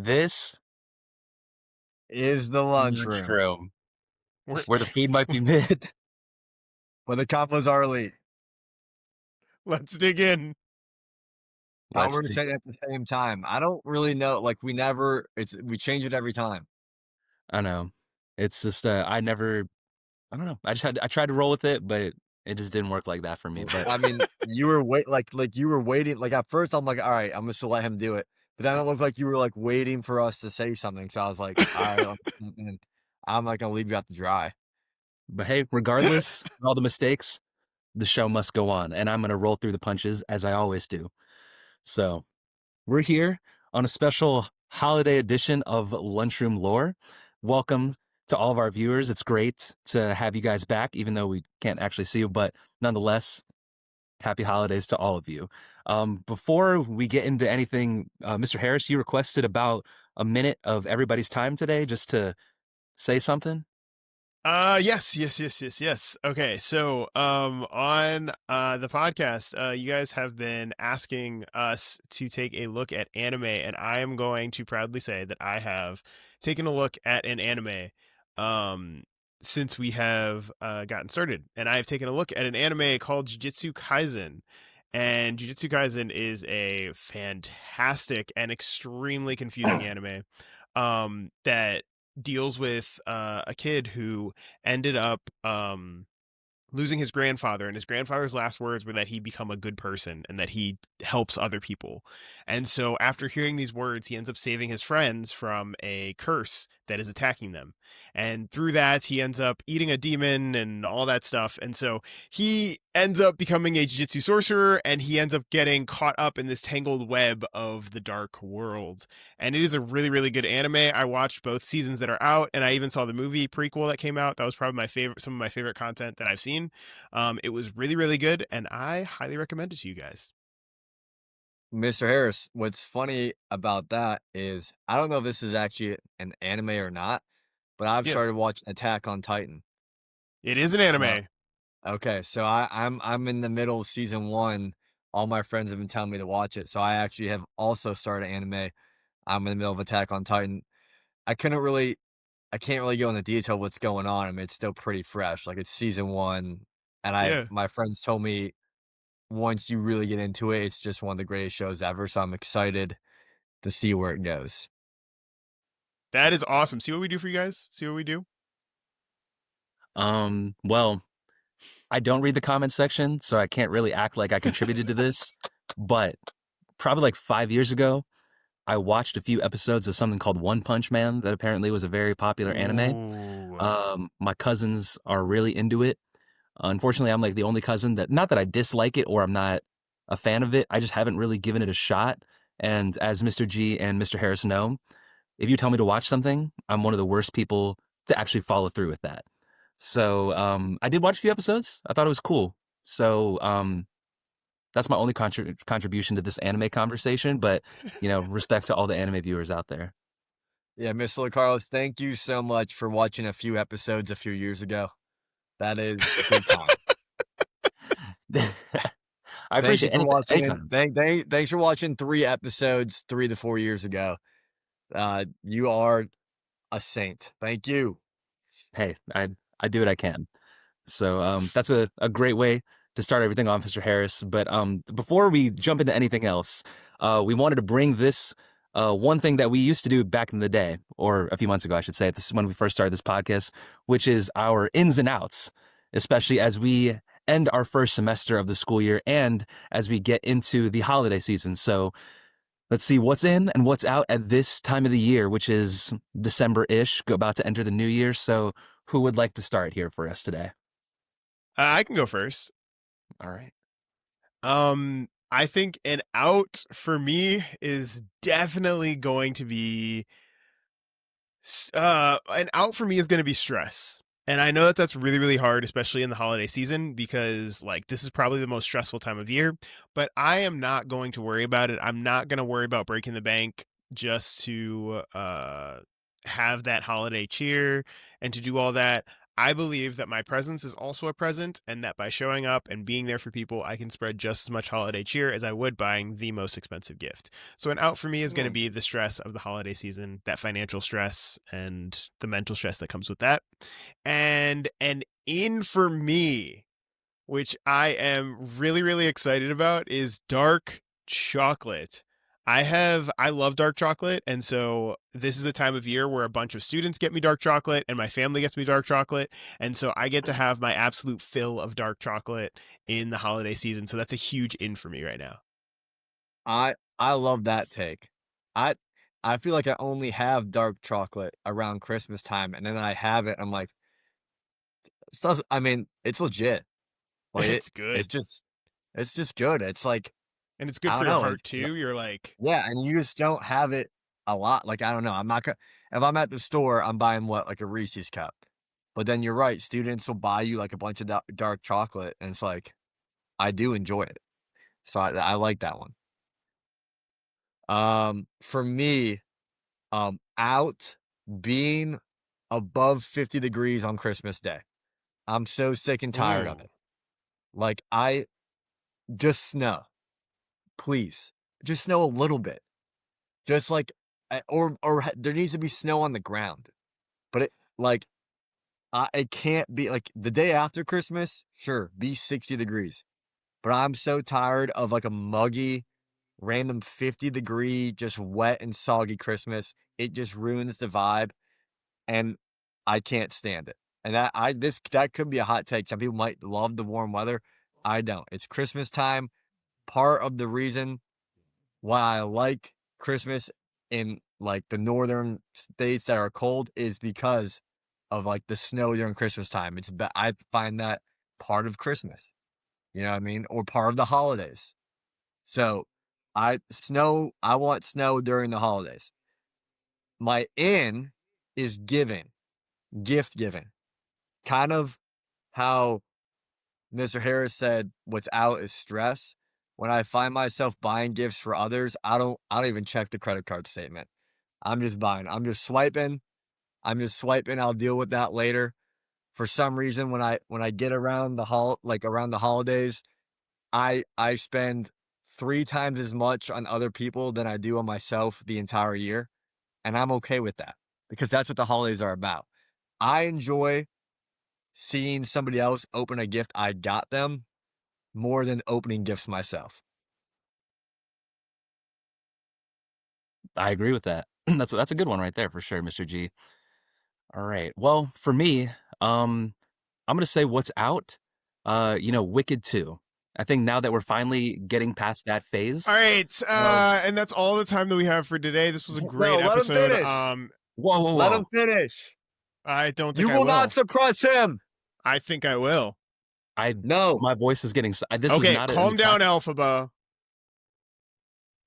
This Is the lunchroom lunchroom We're- where the feed might be mid. where the combos are elite. Let's dig in. How Let's we're see. saying it at the same time. I don't really know. Like we change it every time. I know. It's just I don't know. I tried to roll with it, but it just didn't work like that for me. But I mean, you were you were waiting. Like at first, I'm like, all right, I'm just to let him do it. But then it looked like you were like waiting for us to say something. So I was like, all right, I'm not gonna leave you out to dry. hey, regardless of all the mistakes, the show must go on, and I'm gonna roll through the punches as I always do. So we're here on a special holiday edition of Lunchroom Lore. Welcome to all of our viewers. It's great to have you guys back, even though we can't actually see you, but nonetheless, happy holidays to all of you. Before we get into anything, Mr. Harris, you requested about a minute of everybody's time today just to say something. Yes. Okay, so on the podcast, you guys have been asking us to take a look at anime, and I am going to proudly say that I have taken a look at an anime since we have gotten started, and I have taken a look at an anime called Jujutsu Kaisen. And Jujutsu Kaisen is a fantastic and extremely confusing anime that deals with a kid who ended up losing his grandfather, and his grandfather's last words were that he become a good person and that he helps other people. And so after hearing these words, he ends up saving his friends from a curse that is attacking them. And through that, he ends up eating a demon and all that stuff. And so he ends up becoming a jiu-jitsu sorcerer, and he ends up getting caught up in this tangled web of the dark world. And it is a really, really good anime. I watched both seasons that are out, and I even saw the movie prequel that came out. That was probably some of my favorite content that I've seen. It was really, really good, and I highly recommend it to you guys. Mr. Harris, what's funny about that is I don't know if this is actually an anime or not, but I've Yeah. started watching Attack on Titan. It is an anime. Okay, so I'm in the middle of season 1. All my friends have been telling me to watch it, so I actually have also started anime. I'm in the middle of Attack on Titan. I couldn't really I can't really go into detail what's going on. I mean, it's still pretty fresh. Like it's season 1, and Yeah. my friends told me once you really get into it, it's just one of the greatest shows ever. So I'm excited to see where it goes. That is awesome. See what we do for you guys? See what we do? Well, I don't read the comment section, so I can't really act like I contributed to this, but probably like 5 years ago, I watched a few episodes of something called One Punch Man that apparently was a very popular anime. Ooh. My cousins are really into it. Unfortunately, I'm like the only cousin that, not that I dislike it or I'm not a fan of it, I just haven't really given it a shot. And as Mr. G and Mr. Harris know, if you tell me to watch something, I'm one of the worst people to actually follow through with that. So I did watch a few episodes. I thought it was cool. So that's my only contribution to this anime conversation. But, respect to all the anime viewers out there. Yeah, Mr. Carlos, thank you so much for watching a few episodes a few years ago. That is big time. I appreciate Thank you for watching. anytime. Thanks for watching 3 episodes 3 to 4 years ago. You are a saint. Thank you. Hey, I do what I can. So that's a great way to start everything off, Mr. Harris. But before we jump into anything else, we wanted to bring this one thing that we used to do back in the day, or a few months ago, I should say. This is when we first started this podcast, which is our ins and outs, especially as we end our first semester of the school year and as we get into the holiday season. So let's see what's in and what's out at this time of the year, which is December-ish, about to enter the new year. So who would like to start here for us today? I can go first. All right. I think an out for me is definitely going to be an out for me is going to be stress. And I know that that's really, really hard, especially in the holiday season, because like this is probably the most stressful time of year, but I am not going to worry about it. I'm not going to worry about breaking the bank just to have that holiday cheer and to do all that. I believe that my presence is also a present, and that by showing up and being there for people, I can spread just as much holiday cheer as I would buying the most expensive gift. So an out for me is going to be the stress of the holiday season, that financial stress and the mental stress that comes with that. And an in for me, which I am really, really excited about, is dark chocolate. I love dark chocolate, and so this is the time of year where a bunch of students get me dark chocolate and my family gets me dark chocolate, and so I get to have my absolute fill of dark chocolate in the holiday season. So that's a huge in for me right now. I love that take. I I feel like I only have dark chocolate around Christmas time, and then I have it. I'm like, I mean, it's legit. Like It's it's good. just good. It's like And it's good I for don't your know. heart too. You're like, Yeah, and you just don't have it a lot. Like I don't know. I'm not gonna if I'm at the store, I'm buying what like a Reese's cup. But then you're right. Students will buy you like a bunch of dark chocolate, and it's like I do enjoy it. So I like that one. For me, out being above 50 degrees on Christmas Day. I'm so sick and tired of ooh, it. Like, I just snow, please. Just snow a little bit. Just like, there needs to be snow on the ground. But like, it can't be like the day after Christmas, sure, be 60 degrees. But I'm so tired of like a muggy, random 50-degree, just wet and soggy Christmas. It just ruins the vibe. And I can't stand it. And that could be a hot take. Some people might love the warm weather. I don't. It's Christmas time. Part of the reason why I like Christmas in like the northern states that are cold is because of like the snow during Christmas time. I find that part of Christmas. You know what I mean? Or part of the holidays. So I want snow during the holidays. My in is gift giving. Kind of how Mr. Harris said, what's out is stress. When I find myself buying gifts for others, I don't even check the credit card statement. I'm just buying. I'm just swiping. I'll deal with that later. For some reason, when I get around around the holidays, I spend 3 times as much on other people than I do on myself the entire year. And I'm okay with that because that's what the holidays are about. I enjoy seeing somebody else open a gift I got them more than opening gifts myself. I agree with that. That's a good one right there for sure, Mr. G. All right. Well, for me, I'm gonna say what's out. Wicked 2. I think now that we're finally getting past that all phase. right. No, And that's all the time that we have for today. This was a no, great let him episode. finish. Whoa, whoa, Let him whoa! finish. I don't think You I will not will. suppress him. I think I will. I No. My voice is getting. This was Okay, not an calm attack. down, Alphaba.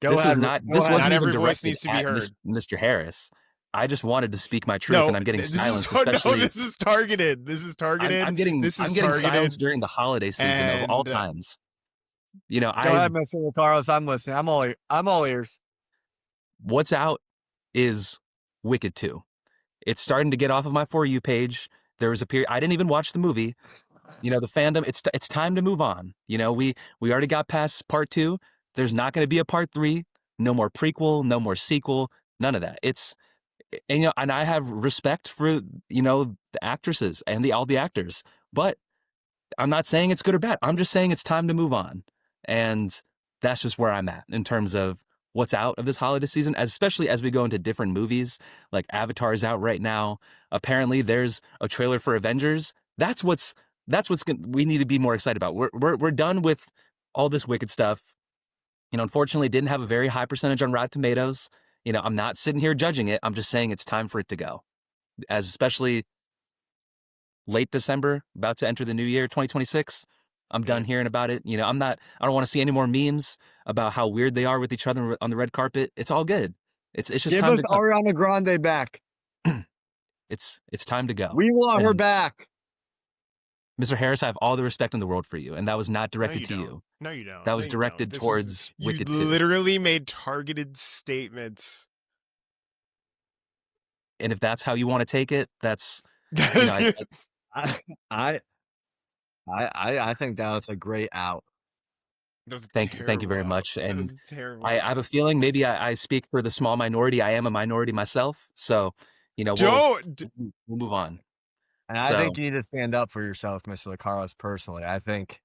Go This was ahead. not. Go This ahead. Not wasn't even every voice directed needs to be at heard. Mr. Harris. I just wanted to speak my truth, No, and I'm getting this is silenced, no. especially. This is targeted. This is targeted. I'm getting This I'm is getting silenced targeted. during the holiday season of all And times. Go ahead, Mr. Carlos. I'm listening. I'm all ears. What's out is Wicked 2. It's starting to get off of my For You page. There was a period I didn't even watch the movie. The fandom. It's time to move on. We already got past part 2. There's not going to be a part 3. No more prequel. No more sequel. None of that. And I have respect for the actresses and all the actors, but I'm not saying it's good or bad. I'm just saying it's time to move on, and that's just where I'm at in terms of what's out of this holiday season, especially as we go into different movies. Like Avatar is out right now. Apparently, there's a trailer for Avengers. We need to be more excited about. We're done with all this wicked stuff. Unfortunately, it didn't have a very high percentage on Rotten Tomatoes. I'm not sitting here judging it. I'm just saying it's time for it to go, as especially late December, about to enter the new year, 2026. I'm done hearing about it. I don't want to see any more memes about how weird they are with each other on the red carpet. It's all good. It's just Give time us to go. Ariana Grande back. It's time to go. We want her And back. Mr. Harris, I have all the respect in the world for you, and that was not directed to you. No, you don't. That was No, you directed don't. towards You Wicked 2. literally made targeted statements. And if that's how you want to take it, that's I I I I think that was a great out. That was a Thank you terrible very out. much. That And was a terrible I out. have a feeling maybe I speak for the small minority. I am a minority myself, so Don't. we'll move on. And I So think you need to stand up for yourself, Mr. Lucaros, personally. I I think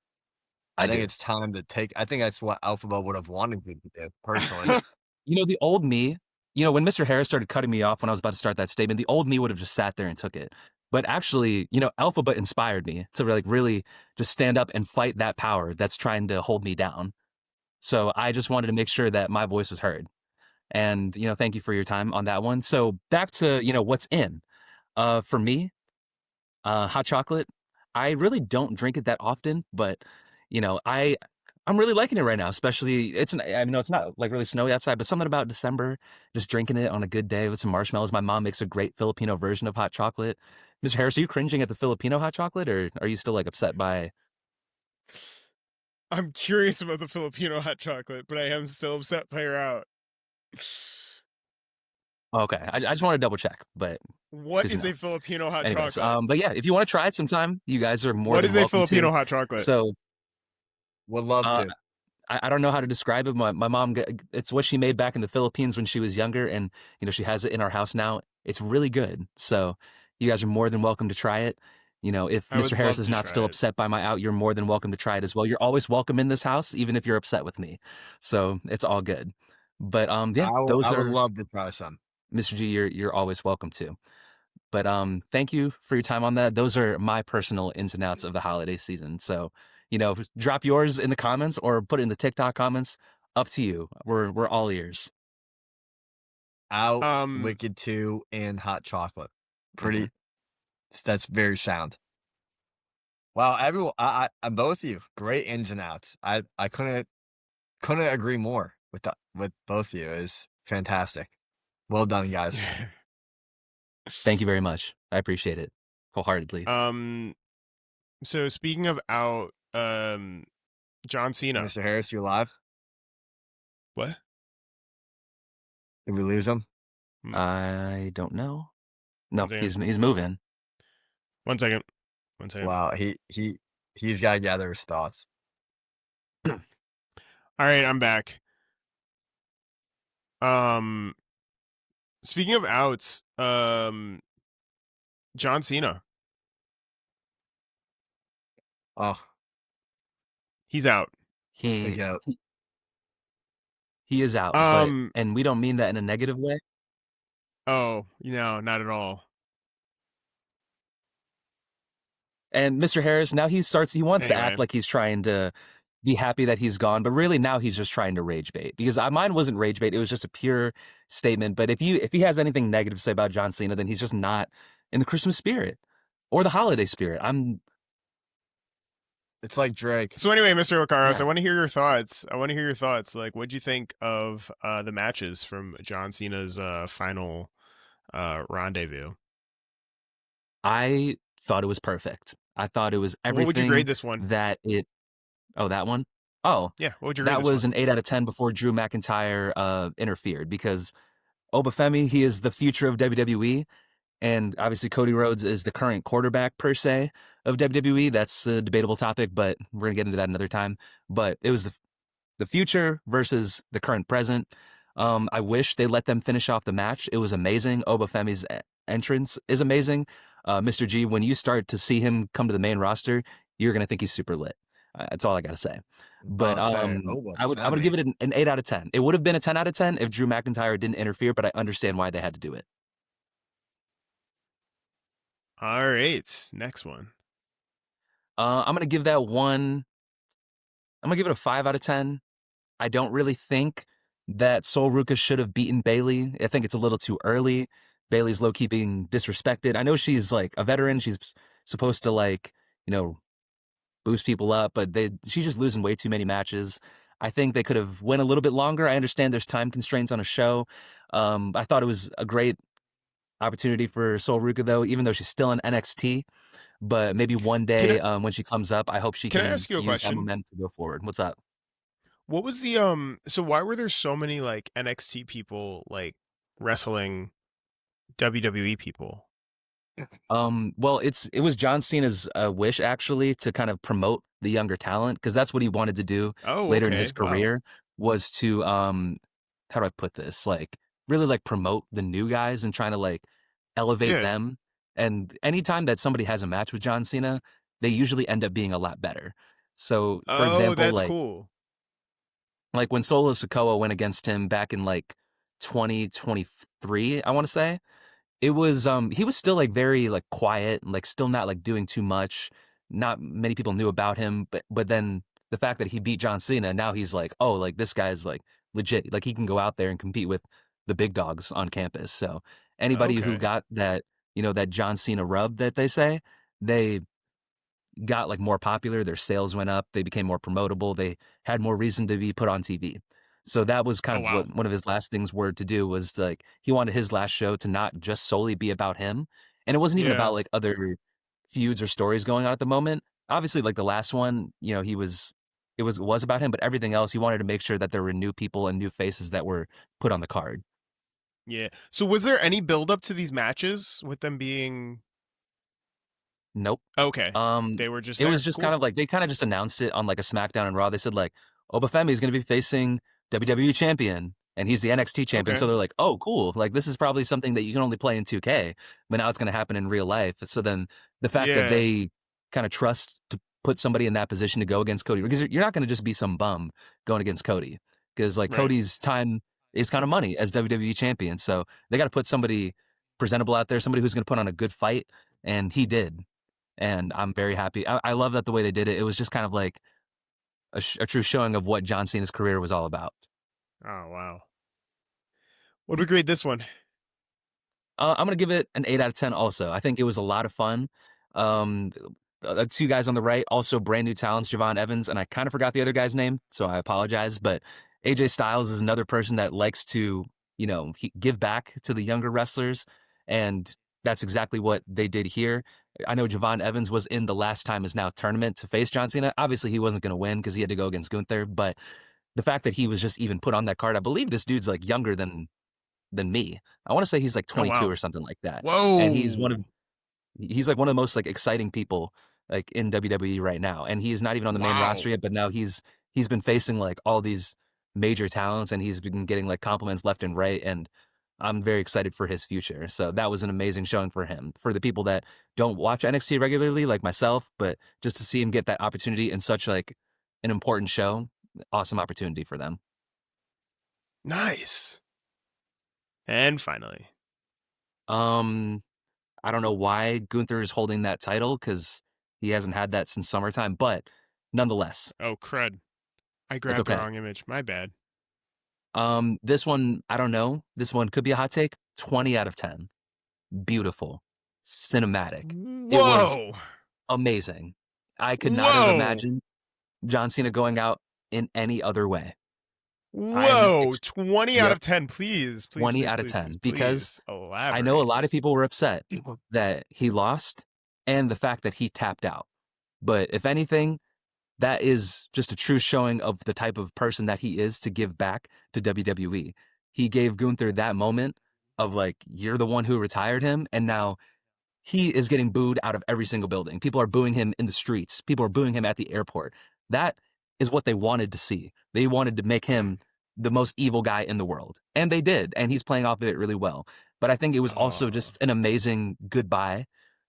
do. it's time to take I think that's what Alphaba would have wanted you to do, personally. The old me, when Mr. Harris started cutting me off when I was about to start that statement, the old me would have just sat there and took it. But actually, Alphabet inspired me to really just stand up and fight that power that's trying to hold me down. So I just wanted to make sure that my voice was heard. And, thank you for your time on that one. So back to, what's in. For me, hot chocolate. I really don't drink it that often, but I'm really liking it right now. Especially, I know it's not like really snowy outside, but something about December, just drinking it on a good day with some marshmallows. My mom makes a great Filipino version of hot chocolate. Mr. Harris, are you cringing at the Filipino hot chocolate, or are you still like upset by? I'm curious about the Filipino hot chocolate, but I am still upset by your out. Okay, I just want to double check, but What because is a Filipino hot anyways, chocolate? but yeah, if you want to try it sometime, you guys are more What than is a welcome to. Filipino hot chocolate? So, Would love uh, to. I don't know how to describe it. My mom, it's what she made back in the Philippines when she was younger, and she has it in our house now. It's really good. So you guys are more than welcome to try it. If I Mr. would Harris love is to not try still it. upset by my out, you're more than welcome to try it as well. You're always welcome in this house, even if you're upset with me. So it's all good. But yeah, I those would are love to try some. Mr. G. You're always welcome to. But thank you for your time on that. Those are my personal ins and outs of the holiday season. So, drop yours in the comments or put it in the TikTok comments. Up to you. We're all ears. Out, Um, Wicked 2, and hot chocolate. Mhm. That's very sound. Wow, everyone, I both of you, great ins and outs. I couldn't agree more with both of you. It's fantastic. Well done, guys. Thank you very much. I appreciate it wholeheartedly. um, so speaking of out, John Cena. Mr. Harris, you alive? What? Did we lose him? I don't know. No, One second. he's moving. 1 second. 1 second. Wow, he's got to gather his thoughts. All right, I'm back. Speaking of outs, John Cena. Oh, He's out. the He goat. he is out, Um, and we don't mean that in a negative way. oh, no, not at all. And Mr. Harris, now he wants to Anyway, act like he's trying to be happy that he's gone, but really now he's just trying to rage bait because mine wasn't rage bait. It was just a pure statement. But if he has anything negative to say about John Cena, then he's just not in the Christmas spirit or the holiday spirit. It's like Drake. so anyway, Mr. Lucaros, Yeah. I want to hear your thoughts. Like, what'd you think of the matches from John Cena's final rendezvous? I thought it was perfect. I thought it was What would you grade everything this one? that it. Oh, that one? Oh, Yeah, what would you grade that this was one? an 8 out of 10 before Drew McIntyre interfered because Obafemi, he is the future of WWE. And obviously, Cody Rhodes is the current quarterback, per se, of WWE. That's a debatable topic, but we're going to get into that another time. But it was the future versus the current present. I wish they let them finish off the match. It was amazing. Obafemi's entrance is amazing. Mr. G, when you start to see him come to the main roster, you're going to think he's super lit. That's all I got to say. But About to say, oh, I would give it an 8 out of 10. It would have been a 10 out of 10 if Drew McIntyre didn't interfere, but I understand why they had to do it. All right, next one. I'm going to give that one. I'm going to give it a 5 out of 10. I don't really think that Sol Ruka should have beaten Bailey. I think it's a little too early. Bailey's low key being disrespected. I know she's like a veteran. She's supposed to boost people up, but she's just losing way too many matches. I think they could have went a little bit longer. I understand there's time constraints on a show. I thought it was a great opportunity for Sol Ruka though, even though she's still in NXT. But maybe one Can I, day when she comes up, I hope she can I can ask you a use that question? momentum to go forward. What's up? What was the so why were there so many like NXT people like wrestling WWE people? Well, it was John Cena's wish actually to kind of promote the younger talent because that's what he wanted to do Oh, later in his okay. Wow. career was to how do I put this? Like really like promote the new guys and trying to like elevate Yeah. them. And anytime that somebody has a match with John Cena, they usually end up being a lot better. So, for Oh, example, that's cool. like when Solo Sikoa went against him back in like 2023, I want to say it was he was still like very like quiet and like still not like doing too much. Not many people knew about him, but then the fact that he beat John Cena, now he's like, oh, like this guy's like legit. Like he can go out there and compete with the big dogs on campus. So anybody who Okay. got that, that John Cena rub that they say, they got like more popular, their sales went up, they became more promotable, they had more reason to be put on TV. So that was kind Oh, of wow. what one of his last things were to do was like he wanted his last show to not just solely be about him. And it wasn't even Yeah. about like other feuds or stories going on at the moment. Obviously, like the last one, it was about him, but everything else he wanted to make sure that there were new people and new faces that were put on the card. Yeah. So was there any build up to these matches with them being Nope. okay? Um, They were just it was there. just kind Cool. of like they kind of just announced it on like a SmackDown and Raw. They said like Obafemi is going to be facing WWE champion and he's the NXT champion. Okay. So they're like, oh, cool. Like this is probably something that you can only play in 2K, but now it's going to happen in real life. So then the fact that Yeah. they kind of trust to put somebody in that position to go against Cody because you're not going to just be some bum going against Cody because like Right. Cody's time is kind of money as WWE champion. So they got to put somebody presentable out there, somebody who's going to put on a good fight, and he did and I'm very happy. I love that the way they did it. It was just kind of like a true showing of what John Cena's career was all about. Oh, wow. What do we grade this one? I'm gonna give it an 8 out of 10. Also, I think it was a lot of fun. Um, the two guys on the right, also brand new talents, Javon Evans, and I kind of forgot the other guy's name, so I apologize. But AJ Styles is another person that likes to, give back to the younger wrestlers, and that's exactly what they did here. I know Javon Evans was in the last time is now tournament to face John Cena. Obviously, he wasn't going to win because he had to go against Gunther, but the fact that he was just even put on that card, I believe this dude's like younger than me. I want to say he's like Oh, 22 wow. or something like that. And Whoa. he's like one of the most like exciting people like in WWE right now. And he's not even on the main roster Wow. yet, but now he's been facing like all these major talents and he's been getting like compliments left and right and I'm very excited for his future. So that was an amazing showing for him. For the people that don't watch NXT regularly like myself, but just to see him get that opportunity in such like an important show, awesome opportunity for them. Nice. And finally. Um I don't know why Gunther is holding that title because he hasn't had that since summertime, but nonetheless, Oh, crud. I it's grabbed the okay. wrong image. My bad. This one, I don't know. This one could be a hot take. 20 out of 10. Beautiful. Cinematic. It was Whoa. amazing. I could not have Whoa. imagined John Cena going out in any other way. I'm, Whoa. 20 out yep, of 10. Please, please, 20 please, out of please, please, 10 because please I know a lot of elaborate. people were upset that he lost and the fact that he tapped out. But if anything, that is just a true showing of the type of person that he is to give back to WWE. He gave Gunther that moment of like, you're the one who retired him, and now he is getting booed out of every single building. People are booing him in the streets. People are booing him at the airport. That is what they wanted to see. They wanted to make him the most evil guy in the world. And they did, and he's playing off of it really well. But I think it was also Oh, just an amazing goodbye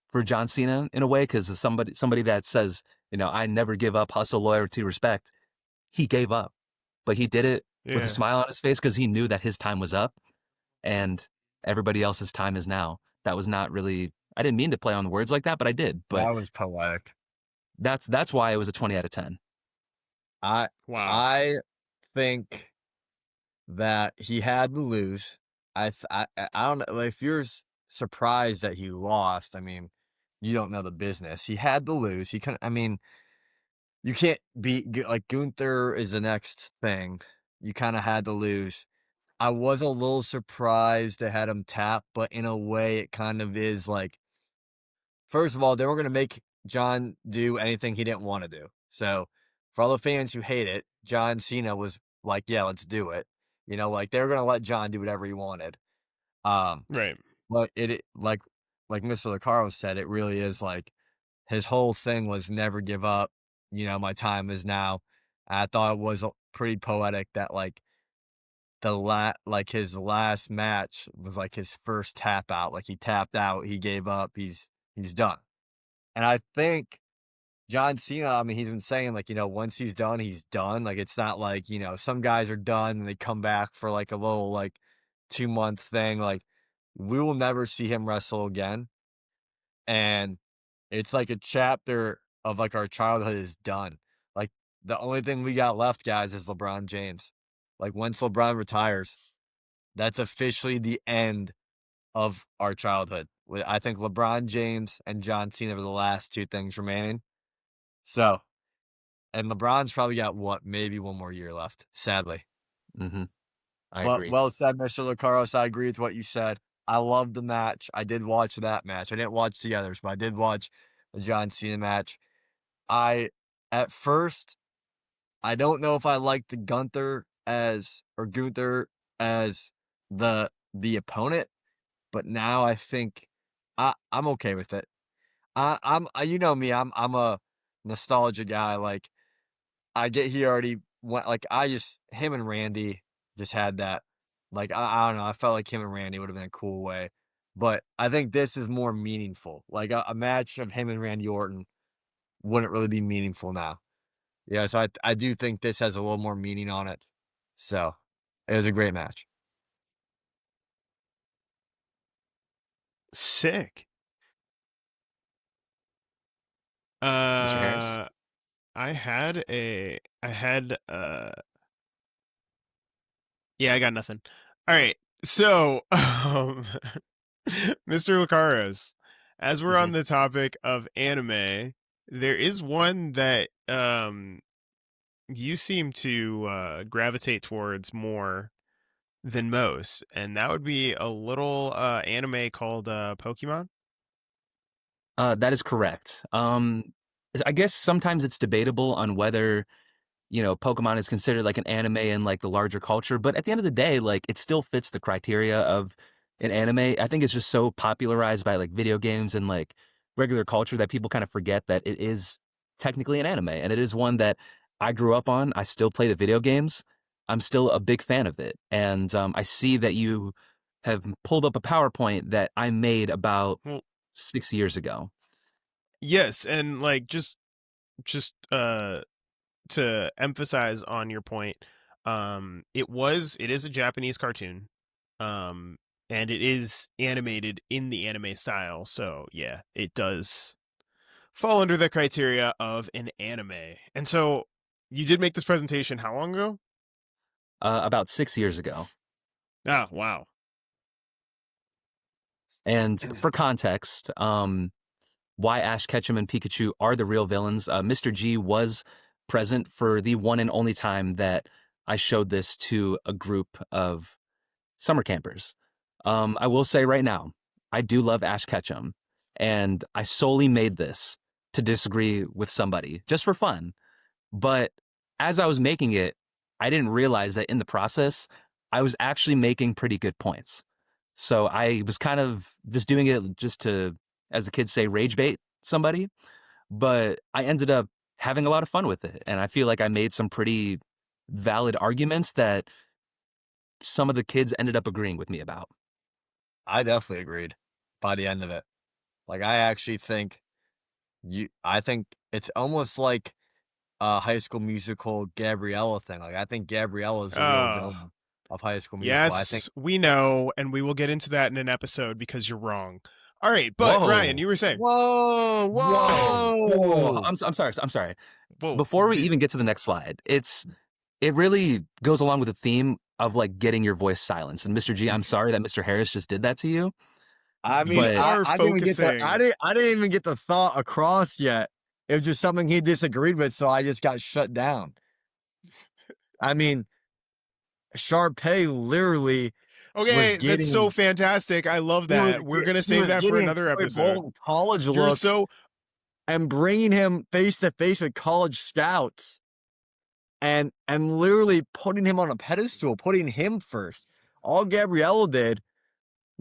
for John Cena in a way, because somebody that says, I never give up, hustle, loyalty, respect. He gave up, but he did it with a yeah. smile on his face because he knew that his time was up and everybody else's time is now. That was not really. I didn't mean to play on the words like that, but I did. But That was poetic. that's why it was a 20 out of 10. I Wow. I think that he had to lose. I don't know if you're surprised that he lost. I mean, you don't know the business. He had to lose. He couldn't. I mean, you can't beat like Gunther is the next thing. You kind of had to lose. I was a little surprised they had him tap, but in a way, it kind of is like, first of all, they were going to make John do anything he didn't want to do. So, for all the fans who hate it, John Cena was like, "Yeah, let's do it." Like they were going to let John do whatever he wanted. Um, Right. but it like like Mr. Lucaro said, it really is like his whole thing was never give up. My time is now. I thought it was pretty poetic that like his last match was like his first tap out. Like he tapped out, he gave up, he's done. And I think John Cena, I mean, he's been saying like, once he's done, he's done. Like it's not like, some guys are done and they come back for like a little like 2-month thing. Like we will never see him wrestle again. And it's like a chapter of like our childhood is done. Like the only thing we got left, guys, is LeBron James. Like once LeBron retires, that's officially the end of our childhood. I think LeBron James and John Cena are the last two things remaining. So, and LeBron's probably got maybe one more year left, sadly. Mm-hmm. I But agree. well said, Mr. Lucaros. I agree with what you said. I loved the match. I did watch that match. I didn't watch the others, but I did watch the John Cena match. At first, I don't know if I liked Gunther as the opponent, but now I think I'm okay with it. I'm you know me, I'm a nostalgia guy. Like he already went like him and Randy just had that. Like I don't know, I felt like him and Randy would have been a cool way. But I think this is more meaningful. Like a match of him and Randy Orton wouldn't really be meaningful now. Yeah, so I do think this has a little more meaning on it. So it was a great match. Sick. Mr. Harris? I had yeah, I got nothing. All right. So, Mr. Lucaros, as we're on Mhm. the topic of anime, there is one that you seem to gravitate towards more than most, and that would be a little anime called Pokemon. That is correct. I guess sometimes it's debatable on whether Pokemon is considered like an anime in like the larger culture, but at the end of the day, like it still fits the criteria of an anime. I think it's just so popularized by like video games and like regular culture that people kind of forget that it is technically an anime, and it is one that I grew up on. I still play the video games. I'm still a big fan of it, and I see that you have pulled up a PowerPoint that I made about Well, 6 years ago. yes, and like just to emphasize on your point, it is a Japanese cartoon, um, and it is animated in the anime style. So yeah, it does fall under the criteria of an anime. And so you did make this presentation how long ago? About 6 years ago. Ah, wow. And for context, why Ash Ketchum and Pikachu are the real villains, Mr. G was present for the one and only time that I showed this to a group of summer campers. I will say right now, I do love Ash Ketchum, and I solely made this to disagree with somebody just for fun. But as I was making it, I didn't realize that in the process, I was actually making pretty good points. So I was kind of just doing it just to, as the kids say, rage bait somebody. But I ended up having a lot of fun with it. And I feel like I made some pretty valid arguments that some of the kids ended up agreeing with me about. I definitely agreed by the end of it. Like I actually think I think it's almost like a High School Musical Gabriella thing. Like I think Gabriella is the real Oh, villain of High School Musical. I think yes, we know, and we will get into that in an episode because you're wrong. All right, but Ryan, Whoa. you were saying, Whoa, Whoa. whoa. I'm sorry. I'm sorry. well, Before we even get to the next slide, it really goes along with the theme of like getting your voice silenced. And Mr. G, I'm sorry that Mr. Harris just did that to you, I mean, we but are I didn't even get focusing. I didn't even get the thought across yet. It was just something he disagreed with, so I just got shut down. I mean, Sharpay literally was Okay, that's so getting fantastic. I love that. We're gonna she save was that for getting another Troy episode. Bolton college You're looks so and bringing him face to face with college scouts and literally putting him on a pedestal, putting him first. All Gabriella did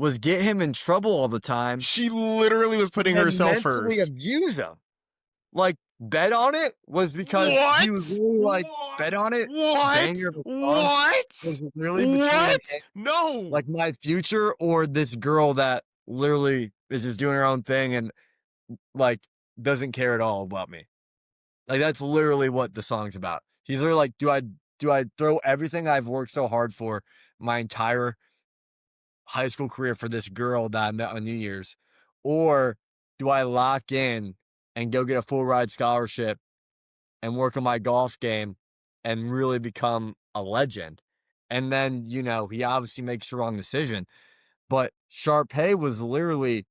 was get him in trouble all the time She literally was putting and herself mentally first. abuse him. Like, bet on it was because What? he was really like, bet on it. What? Banger of a song What? was really between What? him, No. like my future or this girl that literally is just doing her own thing and like doesn't care at all about me. Like that's literally what the song's about. He's literally like, do I throw everything I've worked so hard for my entire high school career for this girl that I met on New Year's, or do I lock in and go get a full ride scholarship and work on my golf game and really become a legend? And then, you know, he obviously makes the wrong decision. But Sharpay was literally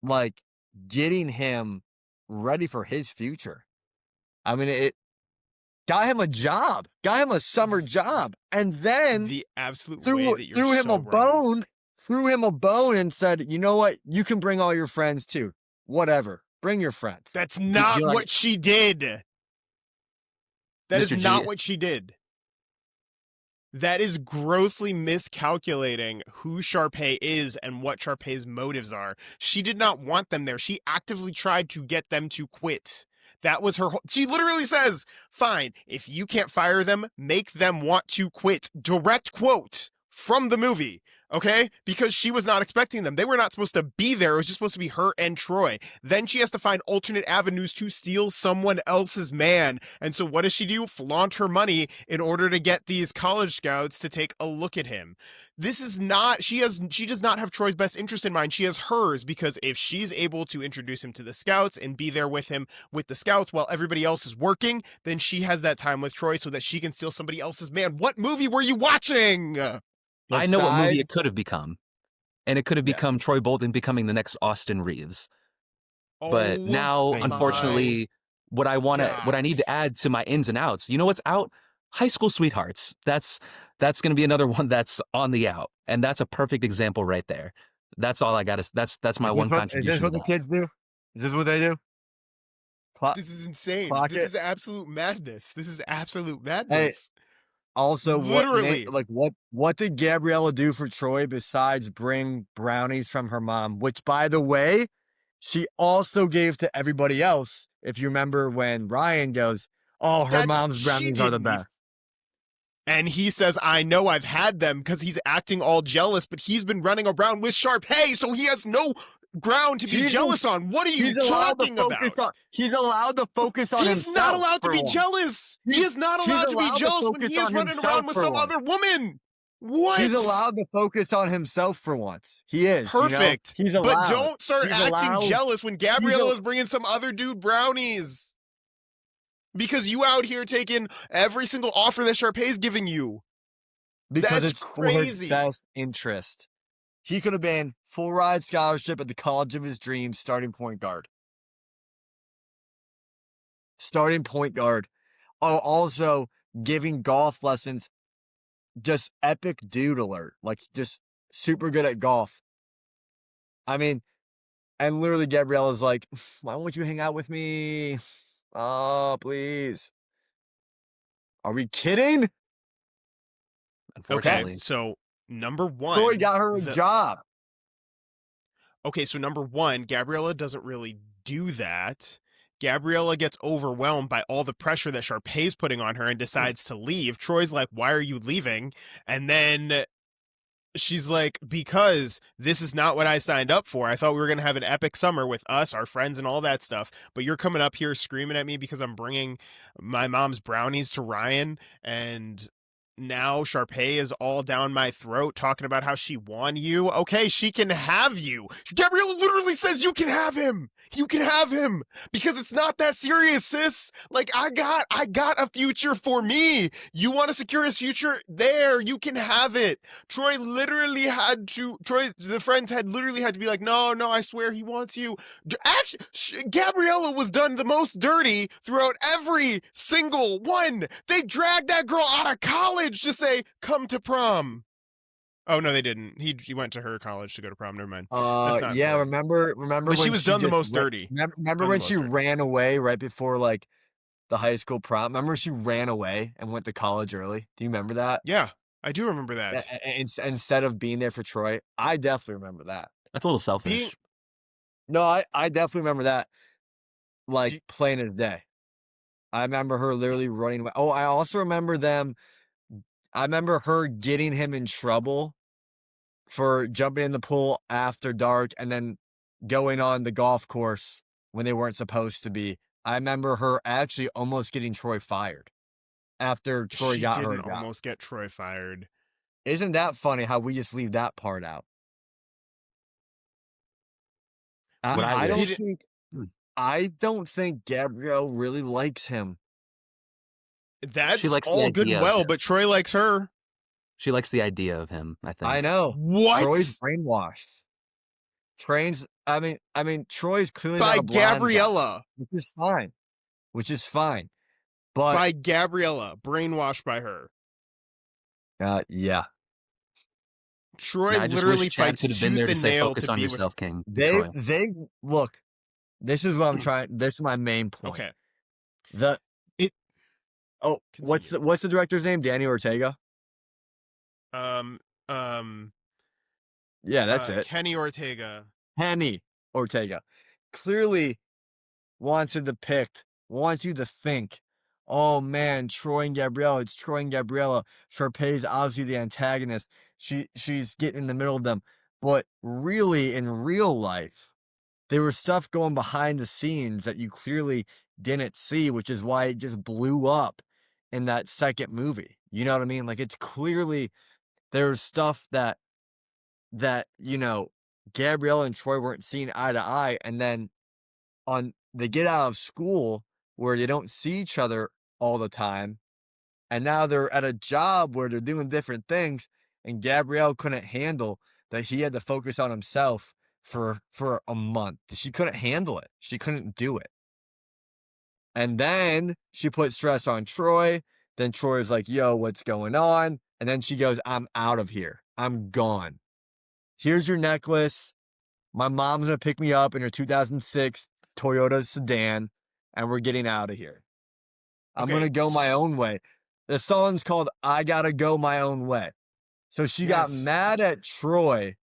like getting him ready for his future. I mean, it got him a job, got him a summer job, and then The absolute way threw that you're him so a bone, threw him a bone and said, you know what? You can bring all your friends too. Whatever. Bring your friends. That's not like- what she did. That is Mr. G- not what she did. That is grossly miscalculating who Sharpay is and what Sharpay's motives are. She did not want them there. She actively tried to get them to quit. That was her whole. She literally says, fine, if you can't fire them, make them want to quit. Direct quote from the movie. Okay? Because she was not expecting them. They were not supposed to be there. It was just supposed to be her and Troy. Then she has to find alternate avenues to steal someone else's man. And so what does she do? Flaunt her money in order to get these college scouts to take a look at him. This is not, she does not have Troy's best interest in mind. She has hers, because if she's able to introduce him to the scouts and be there with him with the scouts while everybody else is working, then she has that time with Troy so that she can steal somebody else's man. What movie were you watching? I know what movie Besides- it could have become. And it could have Yeah. become Troy Bolton becoming the next Austin Reeves. But Oh now, my unfortunately, what I need gosh. to add to my ins and outs, you know what's out? High School Sweethearts. That's going to be another one that's on the out. And that's a perfect example right there. That's all I got to, that's my one contribution. Is this what to the that. kids do? Is this what they do? This is insane. Clock This it. is absolute madness. This is absolute madness. Also, Literally. what did Gabriella do for Troy besides bring brownies from her mom? Which, by the way, she also gave to everybody else. If you remember when Ryan goes, "Oh, her mom's She brownies are the didn't even- best." And he says, I know I've had them, because he's acting all jealous, but he's been running around with Sharpay, so he has no ground to be He's- jealous on. What are you He's allowed to talking focus about? on. He's allowed to focus on He's himself. not allowed to for be once. jealous. He He's- is not he's allowed to be allowed to jealous when focus he is on running himself around with for some once. other woman. What? He's allowed to focus on himself for once. He is Perfect. You know? He's allowed. But don't start He's acting allowed. jealous when Gabriella al- is bringing some other dude brownies. Because you out here taking every single offer that Sharpay's giving you. Because That's it's for his crazy. best interest. He could have been full ride scholarship at the college of his dreams, starting point guard. Starting point guard. Oh, also giving golf lessons. Just epic dude alert. Like just super good at golf. I mean, and literally Gabriella's like, why won't you hang out with me? Oh, please. Are we kidding? Unfortunately. Okay, so number one. Troy got her a job. Okay, so number one, Gabriella doesn't really do that. Gabriella gets overwhelmed by all the pressure that Sharpay's putting on her and decides to leave. Troy's like, why are you leaving? And then she's like, because this is not what I signed up for. I thought we were going to have an epic summer with us, our friends, and all that stuff. But you're coming up here screaming at me because I'm bringing my mom's brownies to Ryan, and now Sharpay is all down my throat talking about how she won you. Okay, she can have you. Gabriella literally says you can have him. You can have him because it's not that serious, sis. Like I got a future for me. You want to secure his future? There, you can have it. The friends had literally had to be like, no, I swear he wants you. Actually, Gabriella was done the most dirty throughout every single one. They dragged that girl out of college to say, come to prom. Oh, no, they didn't. He went to her college to go to prom. Never mind. That's not Yeah, important. remember But she when was done the just most dirty. Remember Done the when most she dirty. ran away right before like the high school prom? Remember she ran away and went to college early? Do you remember that? Yeah, I do remember that. instead of being there for Troy. I definitely remember that. That's a little Being selfish. No, I definitely remember that, like, do- plain as day. I remember her literally running away. Oh, I also remember I remember her getting him in trouble for jumping in the pool after dark and then going on the golf course when they weren't supposed to be. I remember her actually almost getting Troy fired after Troy she got her a didn't job. almost get Troy fired. Isn't that funny how we just leave that part out? What I I don't wish. Did think Hmm. I don't think Gabrielle really likes him. She that's likes the all good and idea of well, him. but Troy likes her. She likes the idea of him, I I think. know. What? Troy's brainwashed. Troy's clearly not By a blind guy, Gabriella. which is fine. Which is fine. But By Gabriella. Brainwashed by her. yeah. Troy I just wish literally Chad fights could have been there tooth to and say, nail "Focus to on be with. yourself, King." to They Troy. look, this is what I'm trying this is my main point. Okay. The It what's continue. the director's name? Danny Ortega? Um Yeah, that's it. Kenny Ortega. Kenny Ortega. Clearly wants you to depict, wants you to think, oh man, Troy and Gabriella, it's Troy and Gabriella. Sharpay's obviously the antagonist. She's getting in the middle of them. But really, in real life, there was stuff going behind the scenes that you clearly didn't see, which is why it just blew up in that second movie. You know what I mean? Like, it's clearly there's stuff that Gabriella and Troy weren't seeing eye to eye, and then they get out of school where they don't see each other all the time, and now they're at a job where they're doing different things, and Gabrielle couldn't handle that he had to focus on himself for a month. She couldn't handle it. She couldn't do it. And then she put stress on Troy. Then Troy's like, yo, what's going on? And then she goes, I'm out of here. I'm gone. Here's your necklace. My mom's going to pick me up in her 2006 Toyota sedan, and we're getting out of here. I'm going to go my own way. The song's called I Gotta Go My Own Way. So she got mad at Troy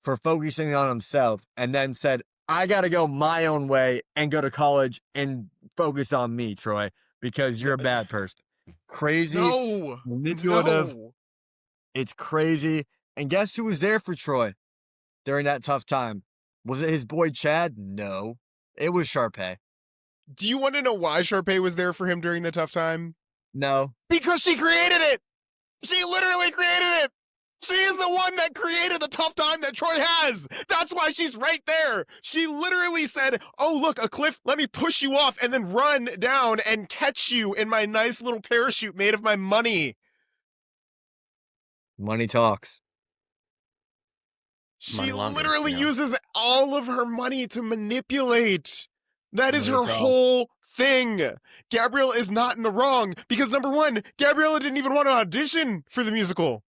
for focusing on himself and then said, I gotta go my own way and go to college and focus on me, Troy, because you're a bad person. Crazy, No. manipulative. No. It's crazy. And guess who was there for Troy during that tough time? Was it his boy Chad? No. It was Sharpay. Do you want to know why Sharpay was there for him during the tough time? No. Because she created it. She literally created it. She is the one that created the tough time that Troy has. That's why she's right there. She literally said, oh, look, a cliff. Let me push you off and then run down and catch you in my nice little parachute made of my money. Money talks. She Money laundering, literally uses all of her money to manipulate. That is her Money talks. whole thing. Gabriella is not in the wrong because, number one, Gabriella didn't even want to audition for the musical.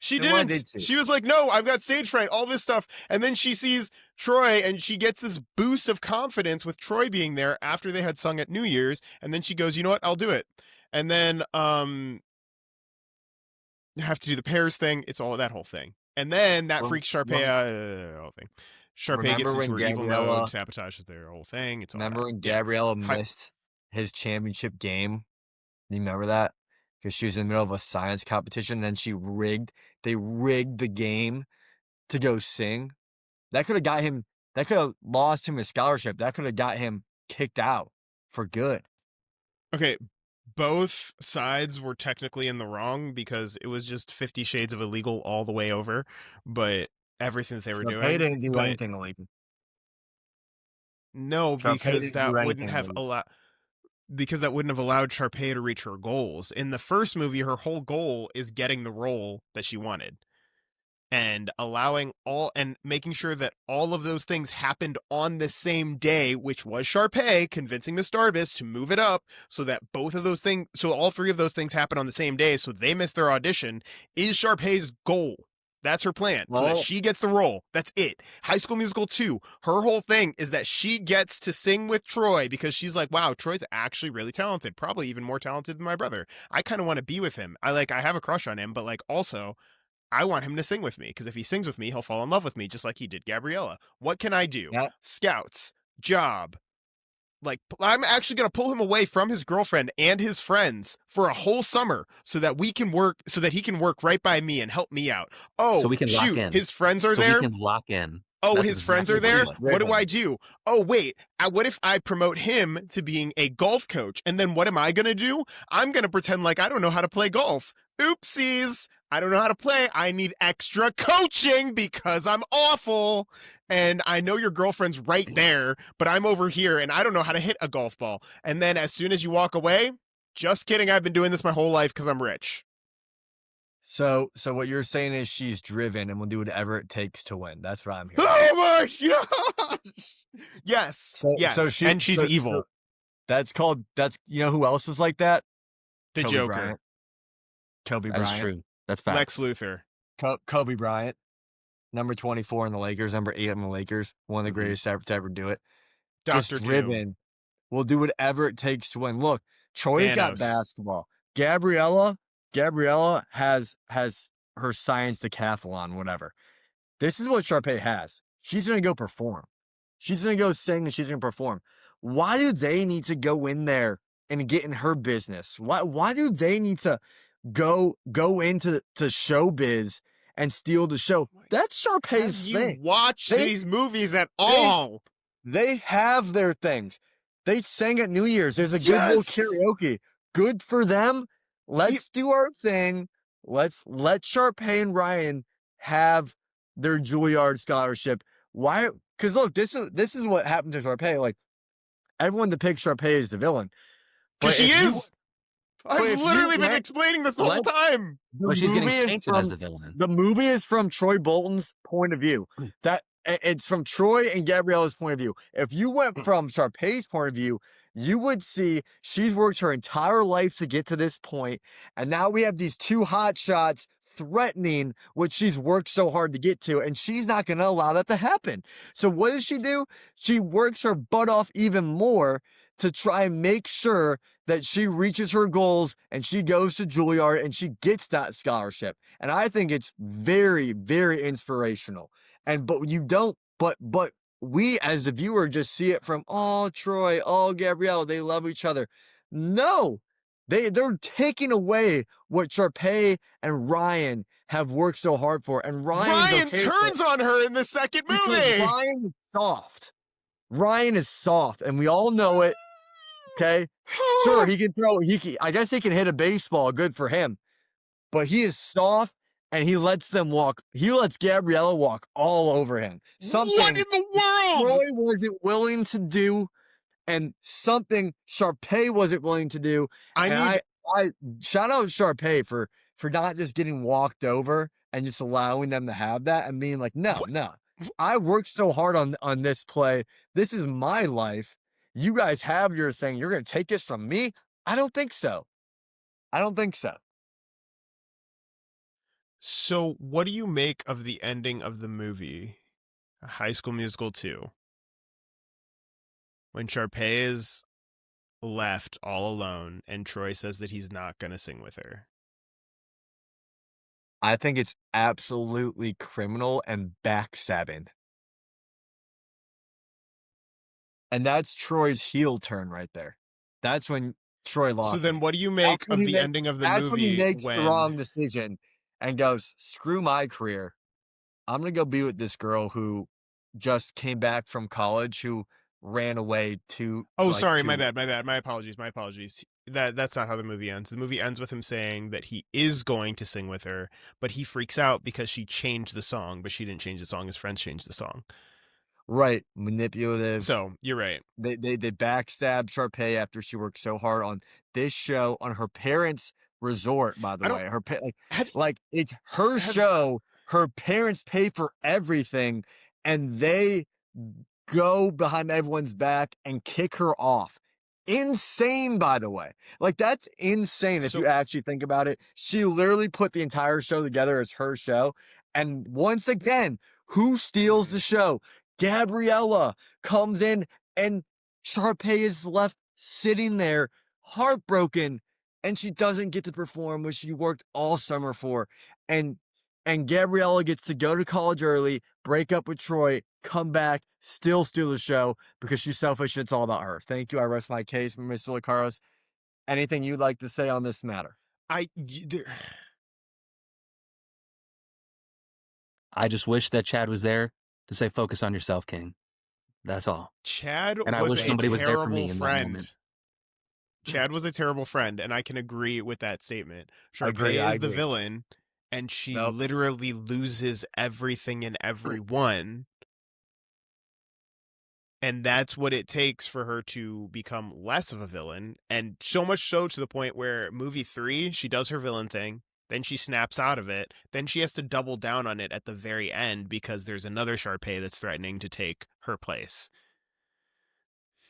She Then why didn't. did she? She was like, no, I've got stage fright, all this stuff. And then she sees Troy and she gets this boost of confidence with Troy being there after they had sung at New Year's. And then she goes, you know what? I'll do it. And then have to do the pairs thing. It's all that whole thing. And then that freaks Sharpay out. Whole thing. Sharpay gets into her evil mode, sabotages their whole thing. It's all remember when Gabriella missed his championship game? Do you remember that? Because she was in the middle of a science competition, and then they rigged the game to go sing. That could have got him, that could have lost him a scholarship. That could have got him kicked out for good. Okay, both sides were technically in the wrong because it was just 50 Shades of illegal all the way over, but everything that they were doing. They didn't do but anything illegal. No, because that wouldn't have illegal. allowed Sharpay to reach her goals. In the first movie, her whole goal is getting the role that she wanted. And making sure that all of those things happened on the same day, which was Sharpay convincing the Starbus to move it up so that all three of those things happen on the same day, so they miss their audition, is Sharpay's goal. That's her plan, so that Well, she gets the role. That's it. High School Musical 2, her whole thing is that she gets to sing with Troy because she's like, wow, Troy's actually really talented, probably even more talented than my brother. I kind of want to be with him. I have a crush on him, but like also I want him to sing with me because if he sings with me, he'll fall in love with me just like he did Gabriella. What can I do? that Scouts, job, like I'm actually going to pull him away from his girlfriend and his friends for a whole summer so that we can work so that he can work right by me and help me out. Oh, So we can lock shoot, in. his friends are So there. we can lock in. Oh, That's his friends exactly are there. what What do driven. I do? Oh, wait. What if I promote him to being a golf coach? And then what am I going to do? I'm going to pretend like I don't know how to play golf. Oopsies. I don't know how to play. I need extra coaching because I'm awful. And I know your girlfriend's right there, but I'm over here and I don't know how to hit a golf ball. And then as soon as you walk away, just kidding. I've been doing this my whole life because I'm rich. So what you're saying is she's driven and will do whatever it takes to win. That's what I'm hearing. Oh my gosh. Yes. Yes. And she's evil. That's you know who else was like that? The Kobe Joker. Bryant. Kobe That's Bryant. true. That's facts. Lex Luthor. Kobe Bryant. Number 24 in the Lakers, number 8 in the Lakers. One of the greatest ever to ever do it. Just Dr. Doom. driven. Will do whatever it takes to win. Look, Troy's got Thanos. basketball. Gabriella has her science decathlon, whatever. This is what Sharpay has. She's going to go perform. She's going to go sing and she's going to perform. Why do they need to go in there and get in her business? Why do they need to go into showbiz and steal the show? That's Sharpay's Have you thing. watched these movies at all? They have their things. They sang at New Year's. There's a good little karaoke. Good for them. Let's do our thing. Let Sharpay and Ryan have their Juilliard scholarship. Why? Because look, this is what happened to Sharpay. Like everyone depicts Sharpay as the villain. Because she is. I've literally been let- explaining this the whole time. But she's getting movie is painted as the villain. The movie is from Troy Bolton's point of view. That it's from Troy and Gabriella's point of view. If you went from Sharpay's point of view, you would see she's worked her entire life to get to this point, and now we have these two hot shots threatening what she's worked so hard to get to, and she's not going to allow that to happen. So what does she do? She works her butt off even more to try and make sure that she reaches her goals and she goes to Juilliard and she gets that scholarship. And I think it's very, very inspirational. But we as the viewer just see it from, oh, Troy, oh, Gabriella, they love each other. No, they're taking away what Sharpay and Ryan have worked so hard for. And Ryan turns on her in the second movie. Ryan is soft. Ryan is soft, and we all know it. Okay, sure, he can throw. I guess he can hit a baseball. Good for him. But he is soft, and he lets them walk. He lets Gabriella walk all over him. Something What in the world? Troy wasn't willing to do, and something Sharpay wasn't willing to do. I shout out Sharpay for not just getting walked over and just allowing them to have that and being like, no. I worked so hard on this play. This is my life. You guys have your thing. You're going to take this from me? I don't think so. So, what do you make of the ending of the movie, High School Musical 2? When Sharpay is left all alone and Troy says that he's not going to sing with her. I think it's absolutely criminal and backstabbing. And that's Troy's heel turn right there. That's when Troy lost. So then what do you make of the ending of the movie? That's when he makes the wrong decision and goes, screw my career. I'm going to go be with this girl who just came back from college, who ran away to... Oh, sorry, my bad. My apologies. That's not how the movie ends. The movie ends with him saying that he is going to sing with her, but he freaks out because she changed the song, but she didn't change the song. His friends changed the song. Right. Manipulative. So, you're right. They backstabbed Sharpay after she worked so hard on this show, on her parents' resort, by the way. It's her show. Her parents pay for everything, and they go behind everyone's back and kick her off. Insane, by the way. Like, that's insane if you actually think about it. She literally put the entire show together as her show, And once again, who steals the show? Gabriella comes in, and Sharpay is left sitting there heartbroken, and she doesn't get to perform what she worked all summer for. And Gabriella gets to go to college early, break up with Troy, come back, still steal the show because she's selfish and it's all about her. Thank you. I rest my case, Mr. Lucaros. Anything you'd like to say on this matter? I just wish that Chad was there to say, "Focus on yourself, King." That's all. Chad And I was wish a somebody was there for me terrible in that moment. friend. Chad was a terrible friend, and I can agree with that statement. I agree, Sharpay I is the agree. villain, and she Nope. literally loses everything and everyone. And that's what it takes for her to become less of a villain. And so much so to the point where movie 3, she does her villain thing. Then she snaps out of it. Then she has to double down on it at the very end because there's another Sharpay that's threatening to take her place.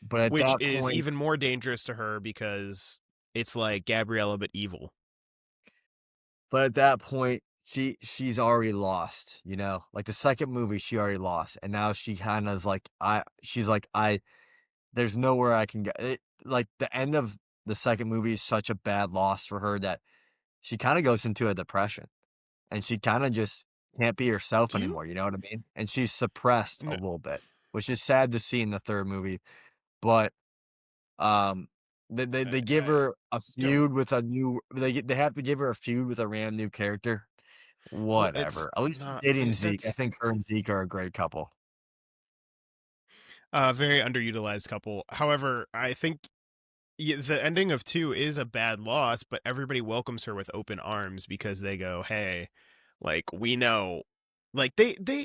But at Which that is point, even more dangerous to her because it's like Gabriella but evil. but at that point, she's already lost, you know? Like the second movie, she already lost. And now she kind of is like, there's nowhere I can go. Like the end of the second movie is such a bad loss for her that she kind of goes into a depression and she kind of just can't be herself Do you? anymore. You know what I mean? And she's suppressed a No. little bit, which is sad to see in the third movie. But they give her a feud with a new. They have to give her a feud with a random new character. Well, it's Whatever. At least she's not. dating Zeke. I That's think her and Zeke are a great couple. a very underutilized couple. However, I think the ending of 2 is a bad loss, but everybody welcomes her with open arms because they go, "Hey, like we know." Like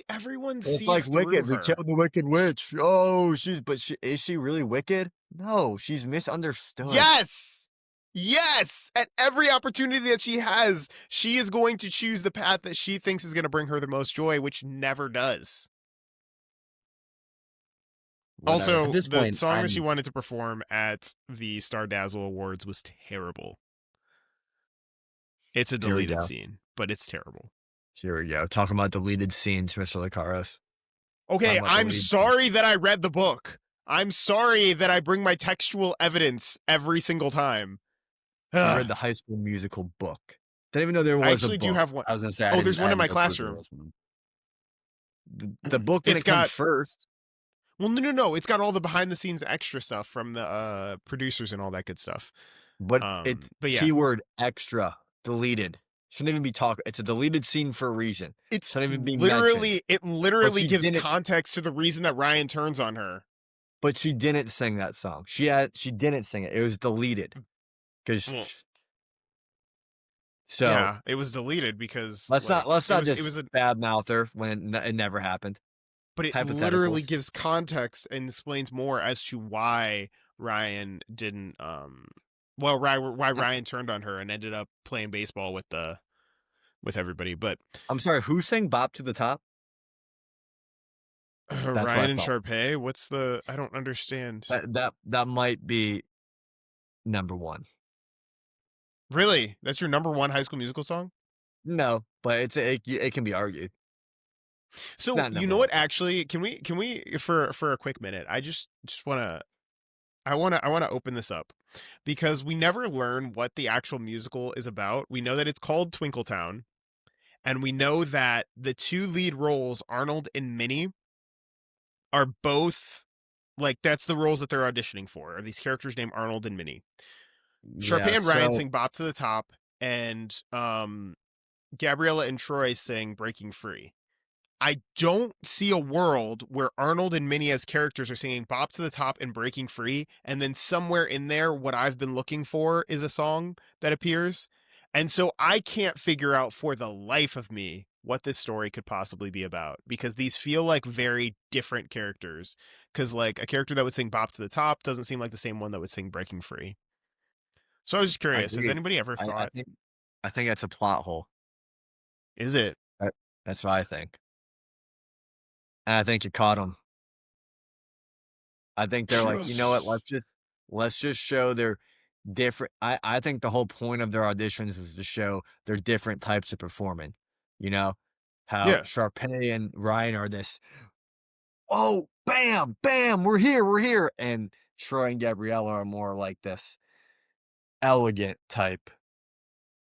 everyone It's sees like through Wicked. We her. killed the Wicked Witch. Oh, is she really wicked? No, she's misunderstood. Yes! Yes! At every opportunity that she has, she is going to choose the path that she thinks is going to bring her the most joy, which never does. Whatever. Also, At this the point, song that she wanted to perform at the Star Dazzle Awards was terrible. It's a Here we deleted go. scene, but it's terrible. Here we go. Talking about deleted scenes, Mr. Lucaros. Okay, about I'm deleted sorry that I read the book. I'm sorry that I bring my textual evidence every single time. You Ugh. read the High School Musical book. Didn't even know there I was a actually book. do have one. I was gonna say, Oh, there's one in my I didn't know there classroom. was one. The book didn't come first. Well, no. It's got all the behind the scenes extra stuff from the producers and all that good stuff. But it's yeah, keyword extra deleted. Shouldn't even be talking. It's a deleted scene for a reason. it's Shouldn't even be literally mentioned. it literally she gives didn't- context to the reason that Ryan turns on her. But she didn't sing that song. She didn't sing it. It was deleted. Because so yeah, it was deleted because let's not just it was a badmouth her when it never happened. but it literally gives context and explains more as to why Ryan didn't why Ryan turned on her and ended up playing baseball with everybody. But I'm sorry, who sang Bop to the Top? Ryan and Sharpay, what's the I don't understand. That might be number one. Really? That's your number one High School Musical song? No, but it can be argued. So you know what? Actually, can we for a quick minute? I just want to open this up because we never learn what the actual musical is about. We know that it's called Twinkletown, and we know that the two lead roles, Arnold and Minnie, are both like that's the roles that they're auditioning for. Are these characters named Arnold and Minnie? Sharpay and Ryan sing "Bop to the Top," and Gabriella and Troy sing "Breaking Free." I don't see a world where Arnold and Minnie as characters are singing "Bop to the Top" and "Breaking Free," and then somewhere in there, what I've been looking for is a song that appears. And so I can't figure out for the life of me what this story could possibly be about because these feel like very different characters. Because like a character that would sing "Bop to the Top" doesn't seem like the same one that would sing "Breaking Free." So I was just curious, has anybody ever thought? I think that's a plot hole. Is it? That's what I think. And I think you caught them. I think they're like, you know what? Let's just show they're different. I think the whole point of their auditions was to show they're different types of performing. You know, how Yeah. Sharpay and Ryan are this, oh, bam, bam, we're here. And Troy and Gabriella are more like this elegant type,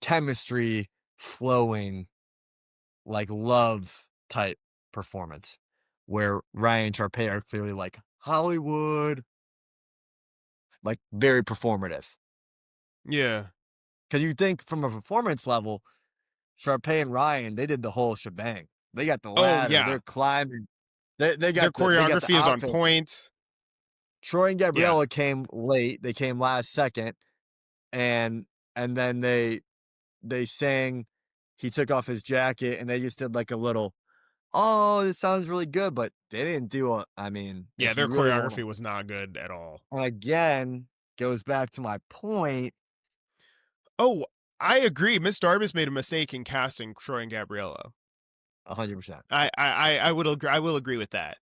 chemistry flowing, like love type performance, where Ryan and Sharpay are clearly like Hollywood, like very performative. Yeah. Because you think from a performance level, Sharpay and Ryan, they did the whole shebang. They got the Oh ladder, yeah. they're climbing, they Their got the choreography is on outfits. point. Troy and Yeah. Gabriella came late. They came last second, and then they sang. He took off his jacket, and they just did like a little. Oh, this sounds really good, but they didn't do a. I mean, Yeah, if their you really want choreography was not good at all. to, and again, goes back to my point. Oh, I agree. Miss Darbus made a mistake in casting Troy and Gabriella. 100%. I would agree. I will agree with that.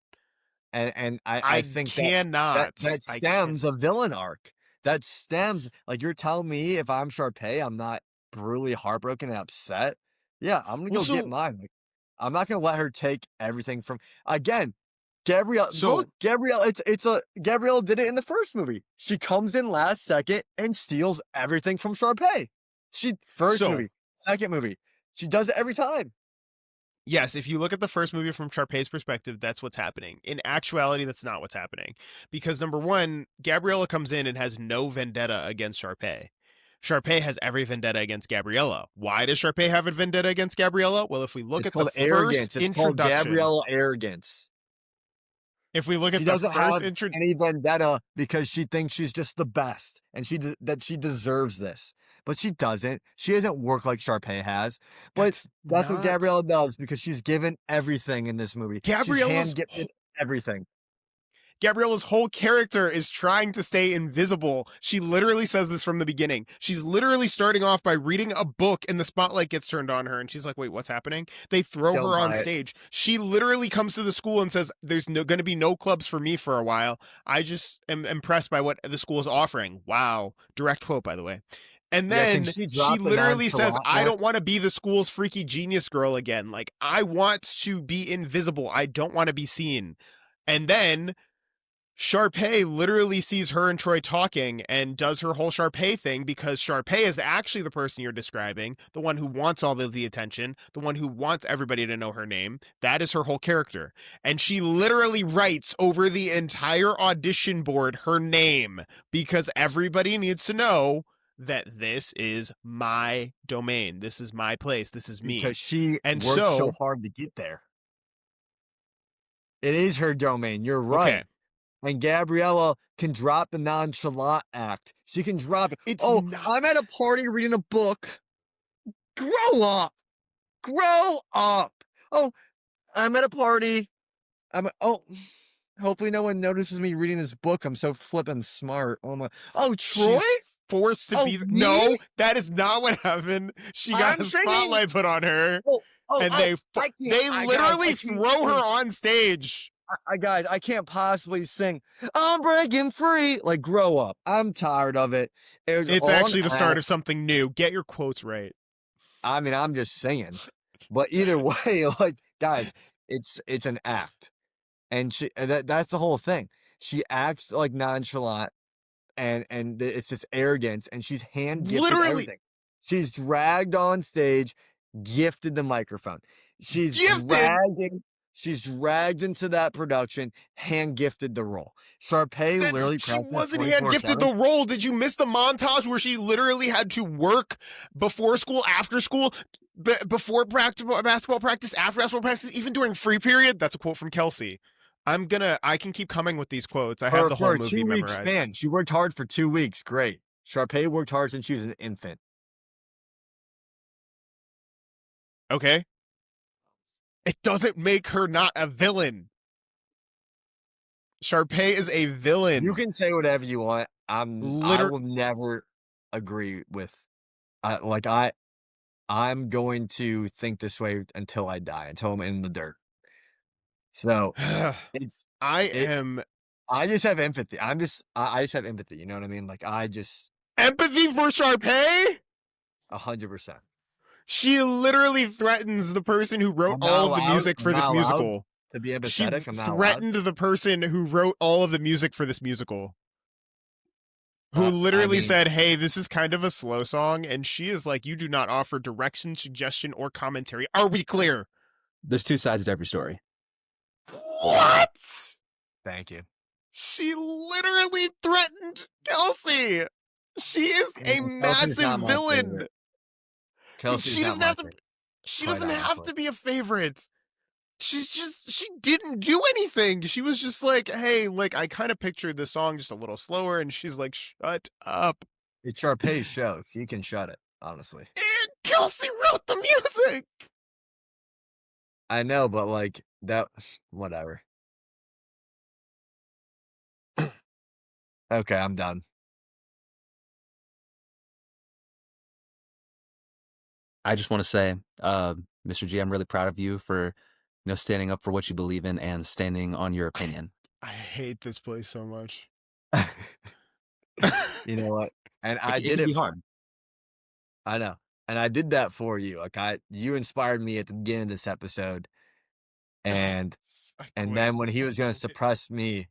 And I I think cannot. that I stems a cannot. villain arc. That stems, like, you're telling me if I'm Sharpay, I'm not brutally heartbroken and upset. Yeah, I'm gonna Well, go get so mine. Like, I'm not gonna let her take everything from again. Gabrielle, so look, Gabrielle, Gabrielle did it in the first movie. She comes in last second and steals everything from Sharpay. First so movie, second movie, she does it every time. yes, if you look at the first movie from Sharpay's perspective, that's what's happening. In actuality, that's not what's happening. Because number one, Gabriella comes in and has no vendetta against Sharpay. Sharpay has every vendetta against Gabriella. Why does Sharpay have a vendetta against Gabriella? Well, if we look It's at the called first arrogance. It's called introduction, Gabrielle arrogance. if we look She at the doesn't first have intro, any vendetta because she thinks she's just the best and that she deserves this. But she doesn't. She doesn't work like Sharpay has. But that's that's what not Gabriella does because she's given everything in this movie. She's Gabriella's hand gifted everything. Gabriella's whole character is trying to stay invisible. She literally says this from the beginning. She's literally starting off by reading a book and the spotlight gets turned on her and she's like, wait, what's happening? They throw Don't her on buy it. stage. She literally comes to the school and says, there's going to be no clubs for me for a while. I just am impressed by what the school is offering. Wow. Direct quote, by the way. And Yeah, can then she she drop the literally says, nonchalant I more? don't want to be the school's freaky genius girl again. Like, I want to be invisible. I don't want to be seen. And then Sharpay literally sees her and Troy talking and does her whole Sharpay thing because Sharpay is actually the person you're describing, the one who wants all of the attention, the one who wants everybody to know her name. That is her whole character. And she literally writes over the entire audition board her name because everybody needs to know that this is my domain. This is my place. This is me. Because she And worked so so, hard to get there. It is her domain. You're okay, right. And Gabriella can drop the nonchalant act. She can drop it. it's Oh, not. I'm at a party reading a book. Grow up. Grow up. Oh, I'm at a party. Hopefully no one notices me reading this book. I'm so flippin' smart. Oh my. Oh, Troy? She's forced to Oh, be. me? No, that is not what happened. She got I'm a singing. spotlight put on her, Oh, and I can't. they literally throw her on stage. Guys, I can't possibly sing. I'm breaking free. Like, grow up. I'm tired of it. It's actually the start of something new. Get your quotes right. I mean, I'm just saying. But either way, like, guys, it's an act. And that's the whole thing. She acts like nonchalant and it's this arrogance and she's hand gifted Literally everything. She's dragged on stage, gifted the microphone. She's gifted. dragged into that production, hand gifted the role. Sharpay literally She practiced wasn't hand gifted 24/7. the role. Did you miss the montage where she literally had to work before school, after school, before basketball practice, after basketball practice, even during free period? That's a quote from Kelsey. I can keep coming with these quotes. I have the whole For a movie 2 week memorized. span. She worked hard for 2 weeks. Great. Sharpay worked hard since she was an infant. Okay. It doesn't make her not a villain. Sharpay is a villain. You can say whatever you want. I will never agree with. I'm going to think this way until I die, until I'm in the dirt. So I just have empathy. I just have empathy. You know what I mean? Like, empathy for Sharpay? 100%. She literally threatens the person who wrote I'm not all of the allowed. music I'm for this not allowed musical. to be She empathetic. I'm not allowed. threatened the person who wrote all of the music for this musical. Who I literally mean, said, "Hey, this is kind of a slow song," and she is like, "You do not offer direction, suggestion, or commentary. Are we clear?" There's two sides to every story. What? thank you. She literally threatened Kelsey. She is a Kelsey's massive not my villain. favorite. Kelsey's She not doesn't my have to. favorite. She Quite doesn't have honestly. to be a favorite. She didn't do anything. She was just like, hey, like, I kind of pictured the song just a little slower, and she's like, shut up. It's Sharpay's show. So you can shut it, honestly. Kelsey wrote the music. I know, but like that, whatever. Okay, I'm done. I just want to say, Mr. G, I'm really proud of you for, standing up for what you believe in and standing on your opinion. I hate this place so much. You know what? And I It did can be it. hard. I know, and I did that for you. Like you inspired me at the beginning of this episode, and then when he was going to suppress me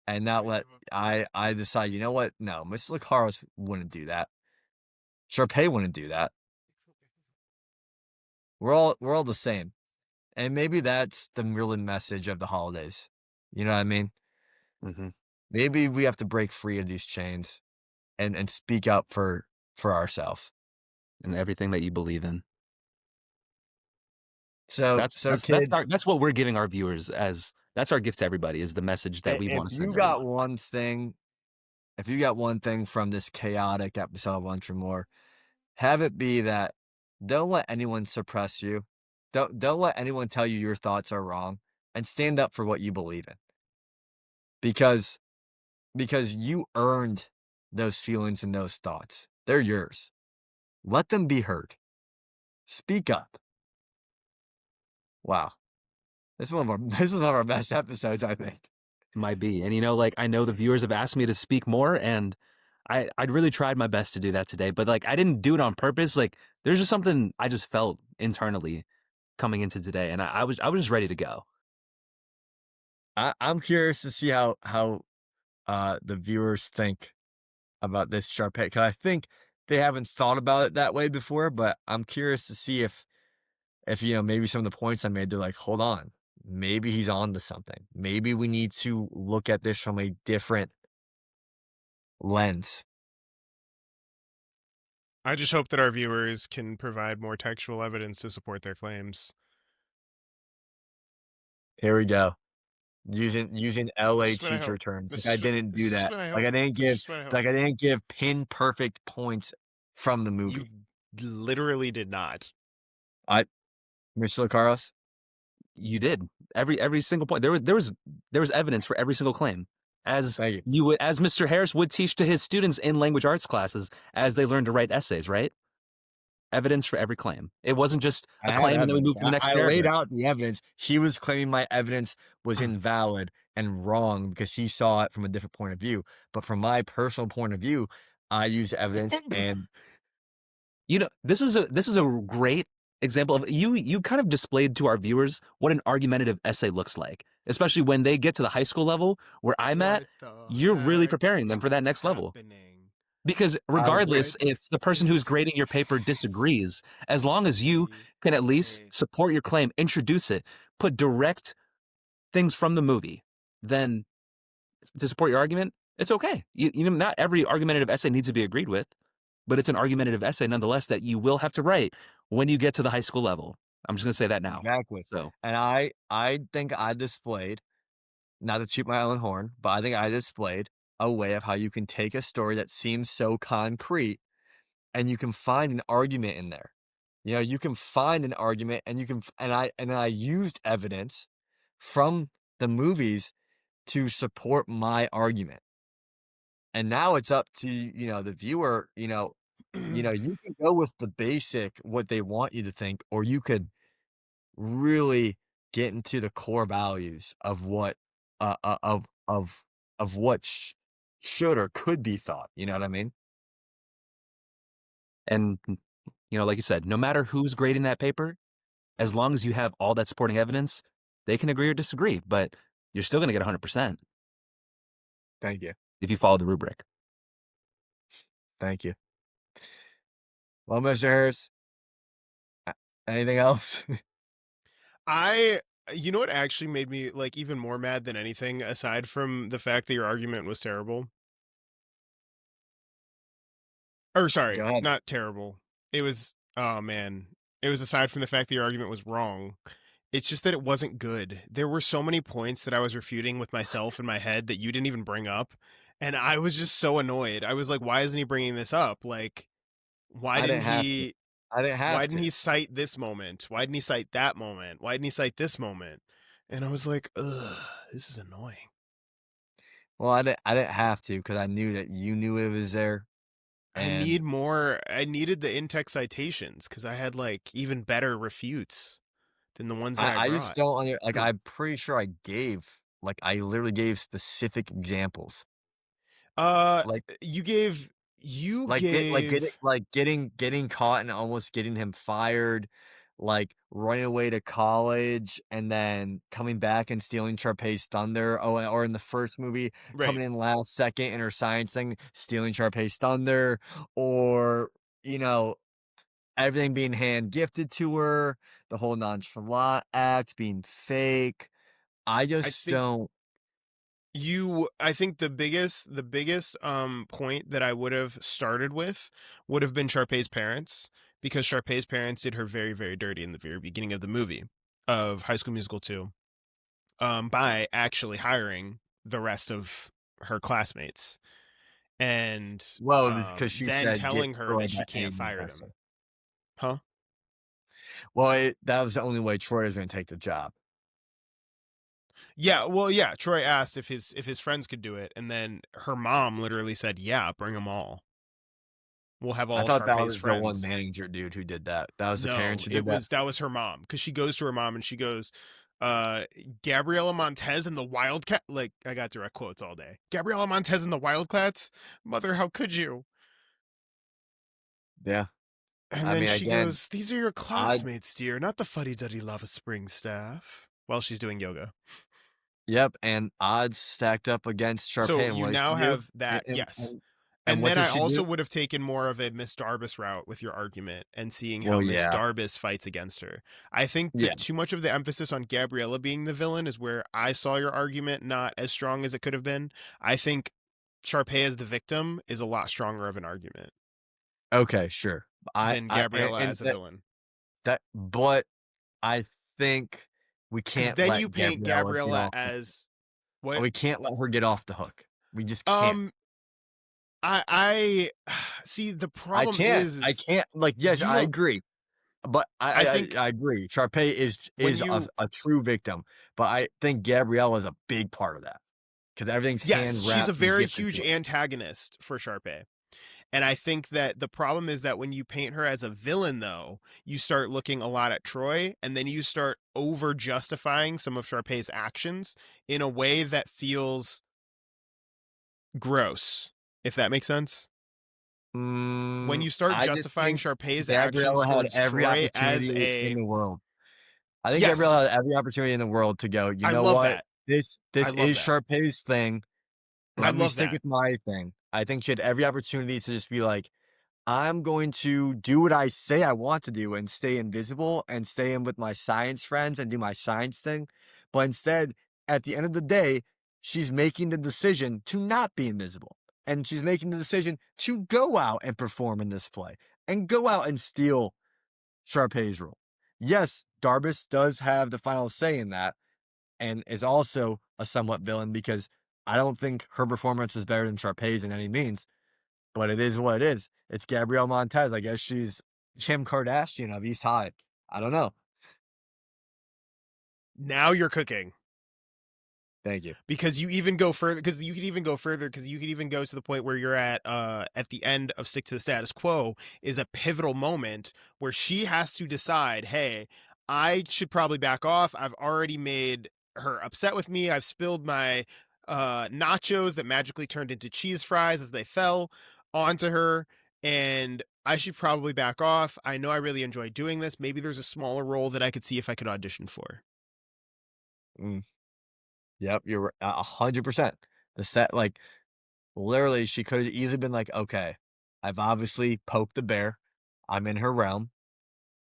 and not let, I decided, you know what? No, Mr. Lucaros wouldn't do that. Sharpay wouldn't do that. We're all the same. And maybe that's the real message of the holidays. You know what I mean? Mm-hmm. Maybe we have to break free of these chains and speak up for ourselves. And everything that you believe in. So kid, That's what we're giving our viewers that's our gift to everybody, is the message that we if want to you send got everyone. one thing from this chaotic episode of Lunchroom Lore, have it be that don't let anyone suppress you. Don't let anyone tell you your thoughts are wrong, and stand up for what you believe in. Because you earned those feelings and those thoughts. They're yours. Let them be heard. Speak up. Wow. This is one of our best episodes, I think. Might be. And I know the viewers have asked me to speak more, and I'd really tried my best to do that today, but I didn't do it on purpose. There's just something I just felt internally coming into today, and I was just ready to go. I'm curious to see how the viewers think about this Sharpay, because I think they haven't thought about it that way before, but I'm curious to see if maybe some of the points I made, they're like, hold on, maybe he's on to something. Maybe we need to look at this from a different lens. I just hope that our viewers can provide more textual evidence to support their claims. Here we go. Using LA teacher hope. terms. Like I didn't do that. Like I I didn't give pin perfect points from the movie. You literally did not. Mr. Lucaros? You did. Every single point. There was evidence for every single claim. As Thank you. as Mr. Harris would teach to his students in language arts classes as they learn to write essays, right? Evidence for every claim. It wasn't just a I claim have and then we evidence. move to the next I paragraph. laid out the evidence. He was claiming my evidence was invalid and wrong because he saw it from a different point of view. But from my personal point of view, I used evidence and This is a great example of you kind of displayed to our viewers what an argumentative essay looks like, especially when they get to the high school level where I'm at. You're really preparing them for that next level. Because regardless if the person who's grading your paper disagrees, as long as you can at least support your claim, introduce it, put direct things from the movie, then to support your argument, it's okay. Not every argumentative essay needs to be agreed with, but it's an argumentative essay nonetheless that you will have to write when you get to the high school level. I'm just going to say that now. exactly. So, And I think I displayed, not to toot my own horn, but I think I displayed a way of how you can take a story that seems so concrete and you can find an argument in there. You can find an argument and I used evidence from the movies to support my argument. And now it's up to, the viewer, you can go with the basic, what they want you to think, or you could really get into the core values of what, of what should or could be thought. You know what I mean? and You know, like you said, no matter who's grading that paper, as long as you have all that supporting evidence, they can agree or disagree, but you're still going to get 100% Thank you. if you follow the rubric. Thank you. Well, Mr. Harris, anything else? I you know what actually made me like even more mad than anything aside from the fact that your argument was terrible? Or sorry, Go ahead. not terrible. It was oh man. It was aside from the fact that your argument was wrong. It's just that it wasn't good. There were so many points that I was refuting with myself in my head that you didn't even bring up, and I was just so annoyed. I was like, why isn't he bringing this up? Like, why I didn't didn't have to. he I didn't why have didn't to. he cite this moment? Why didn't he cite that moment? Why didn't he cite this moment? And I was like, ugh, this is annoying. Well, I didn't have to because I knew that you knew it was there. And I needed the in-text citations because I had like even better refutes than the ones that I I just brought. don't like. I'm pretty sure I literally gave specific examples. Uh, Like you gave getting caught and almost getting him fired, like running away to college and then coming back and stealing Sharpay's thunder. Oh, or in the first movie, right. coming in last second in her science thing, stealing Sharpay's thunder, or you know, everything being hand gifted to her, the whole nonchalant act being fake. I I just think don't. I think the biggest point that I would have started with would have been Sharpay's parents because Sharpay's parents did her very very dirty in the very beginning of the movie of High School Musical 2 by actually hiring the rest of her classmates and Well, because she then said get telling her Troy that she back can't any fire them. lesson. Huh? Well, that was the only way Troy was going to take the job. Yeah, well, yeah. Troy asked if his friends could do it, and then her mom literally said, "Yeah, bring them all. We'll have I all thought that Sharpay's was the one friends." manager dude who did that. That was the parents No, who did it that. was that was her mom because she goes to her mom and she goes, Gabriella Montez and the Wildcat. Like I got direct quotes all day. Gabriella Montez and the Wildcats. Mother, how could you? Yeah. And I then mean, she again, goes, "These are your I classmates, dear, not the fuddy-duddy lava spring staff." While she's doing yoga. yep, and odds stacked up against Sharpay, So and you what did she now do? have that, yes. And And what then did I she also do? would have taken more of a Miss Darbus route with your argument and seeing how Well, Miss yeah, Darbus fights against her. I think yeah. that too much of the emphasis on Gabriella being the villain is where I saw your argument not as strong as it could have been. I think Sharpay as the victim is a lot stronger of an argument Okay, sure. than Gabriella And as a villain. but I think we Because can't then you let paint Gabriella get Gabriella off. as what? We can't let her get off the hook. We just can't. Um, I see the I problem can't. I is can't. Like, yes, you I don't. agree. But I think I agree. Sharpay when is you a true victim, but I think Gabrielle is a big part of that because everything's yes, hand she's a wrapped and very gifted to huge her. antagonist for Sharpay. And I think that the problem is that when you paint her as a villain, though, you start looking a lot at Troy, and then you start over justifying some of Sharpay's actions in a way that feels gross, if that makes sense. When you start I just justifying think Sharpay's actions Gabriella had towards every Troy as opportunity in a the world. I think yes, Gabriella had every opportunity in the world to go. You I know love what? that. I This love is that. Sharpay's thing. I Let me love stick that. with my thing. I think she had every opportunity to just be like, I'm going to do what I say I want to do and stay invisible and stay in with my science friends and do my science thing. But instead, at the end of the day, she's making the decision to not be invisible. And she's making the decision to go out and perform in this play and go out and steal Sharpay's role. Yes, Darbus does have the final say in that and is also a somewhat villain because I don't think her performance is better than Sharpay's in any means, but it is what it is. It's Gabrielle Montez. I guess she's Kim Kardashian of East High. I don't know. Now you're cooking. Thank you. Because you even go further because you could even go further because you could even go to the point where you're at the end of Stick to the Status Quo is a pivotal moment where she has to decide, hey, I should probably back off. I've already made her upset with me. I've spilled my nachos that magically turned into cheese fries as they fell onto her, and I should probably back off. I know I really enjoy doing this. Maybe there's a smaller role that I could see if I could audition for. Mm. Yep, you're 100%. The set, like, literally, she could have easily been like, okay, I've obviously poked the bear. I'm in her realm.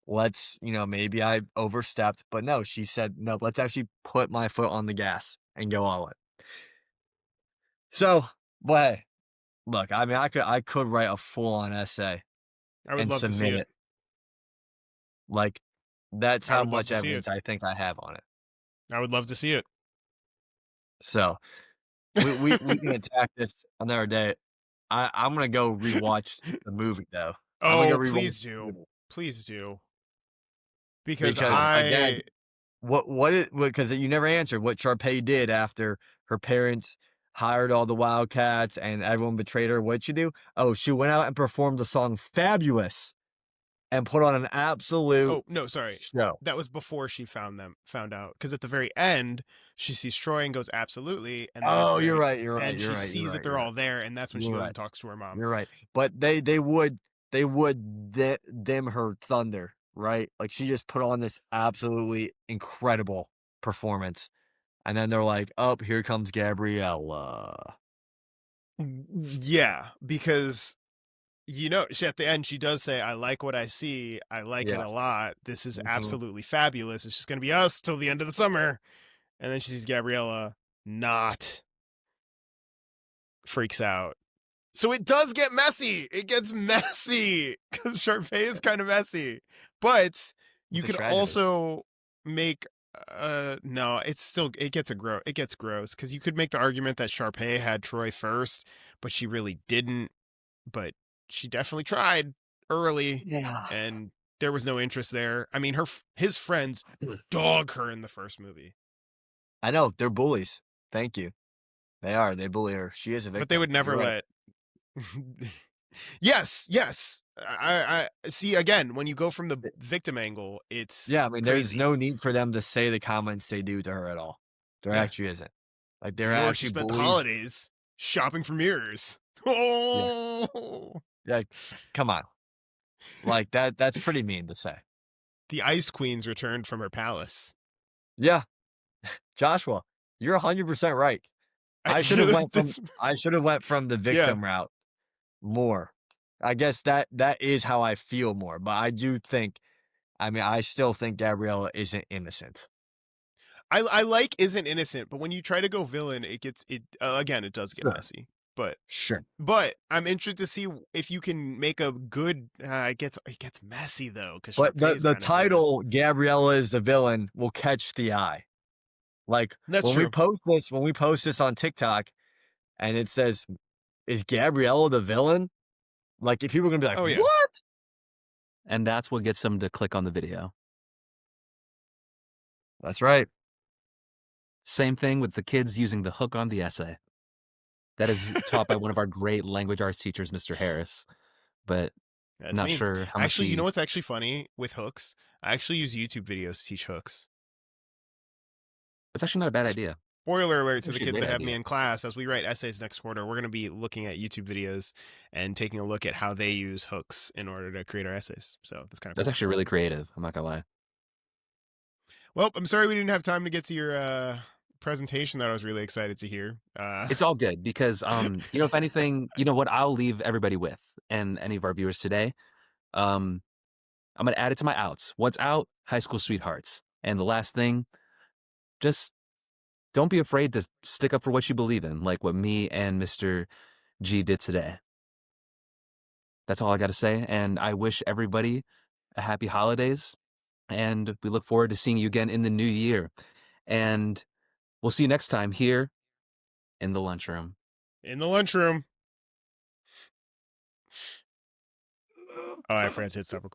Let's, maybe I overstepped, but no, she said, no, let's actually put my foot on the gas and go all in. So, but hey, look, I mean, I could write a full on essay I would and love to see submit it. it. Like, that's I how would love much to see it. evidence I think I have on it. I would love to see it. So we can attack this another day. I'm gonna go rewatch the movie though. I'm gonna go Oh, rewatch please the do. movie Please do. Because because again, because you never answered what Sharpay did after her parents hired all the Wildcats and everyone betrayed her. What'd she do? Oh, she went out and performed the song "Fabulous" and put on an absolute Oh, no, sorry. show. That was before she found out. Because at the very end, she sees Troy and goes, absolutely. And then at the Oh, you're very right. You're right. end, You're she right. You're sees that right. they're You're right. all there. And that's when she You're goes right. and talks to her mom. You're right. But they would dim her thunder, right? Like she just put on this absolutely incredible performance. And then they're like, "Oh, here comes Gabriella." Yeah, because at the end she does say, "I like what I see. I like it Yeah. a lot. This is Mhm. absolutely fabulous. It's just going to be us till the end of the summer." And then she sees Gabriella, not freaks out. So it does get messy. It gets messy because Sharpay is kind of messy, but you It's a could tragedy. also make no, it gets gross because you could make the argument that Sharpay had Troy first, but she really didn't. But she definitely tried early, Yeah. and there was no interest there. I mean, his friends dog her in the first movie, I know, they're bullies. Thank you. They are. They bully her. She is a but they victim. would never You're right. let. Yes. I see. Again, when you go from the victim angle, it's Yeah, I mean, there's crazy. no need for them to say the comments they do to her at all. There Yeah, actually isn't. Like they're nor she actually spent the bullies. holidays shopping for mirrors. Yeah. Oh, Like, come on. Like that's pretty mean to say. the Ice Queen's returned from her palace. Yeah. Joshua, you're 100% right. I, this, I should have went from the yeah, victim route more. I guess that is how I feel more, but I still think Gabriella isn't innocent. I like isn't innocent, but when you try to go villain, again. It does get Sure. messy. But Sure. I'm interested to see if you can make a good. It gets messy though because But Sharpay is the kind of gross. title Gabriella is the villain will catch the eye. Like That's when true. we post this on TikTok and it says, "Is Gabriella the villain?" Like if people are gonna be like, Oh yeah. "What?" And that's what gets them to click on the video. That's right. Same thing with the kids using the hook on the essay. That is taught by one of our great language arts teachers, Mr. Harris. But That's not mean. sure how much Actually, you know he. what's actually funny with hooks? I actually use YouTube videos to teach hooks. It's actually not a bad idea. Spoiler alert It's to the actually a kids great that have me idea. in class. As we write essays next quarter, we're going to be looking at YouTube videos and taking a look at how they use hooks in order to create our essays. So that's kind of That's cool. actually really creative. I'm not gonna lie. Well, I'm sorry we didn't have time to get to your presentation that I was really excited to hear. It's all good because if anything, what I'll leave everybody with and any of our viewers today, I'm gonna add it to my outs. What's out? High school sweethearts. And the last thing, just don't be afraid to stick up for what you believe in, like what me and Mr. G did today. That's all I gotta say. And I wish everybody a happy holidays. And we look forward to seeing you again in the new year. And we'll see you next time here in the lunchroom. in the lunchroom. Oh, I forgot to hit stop recording.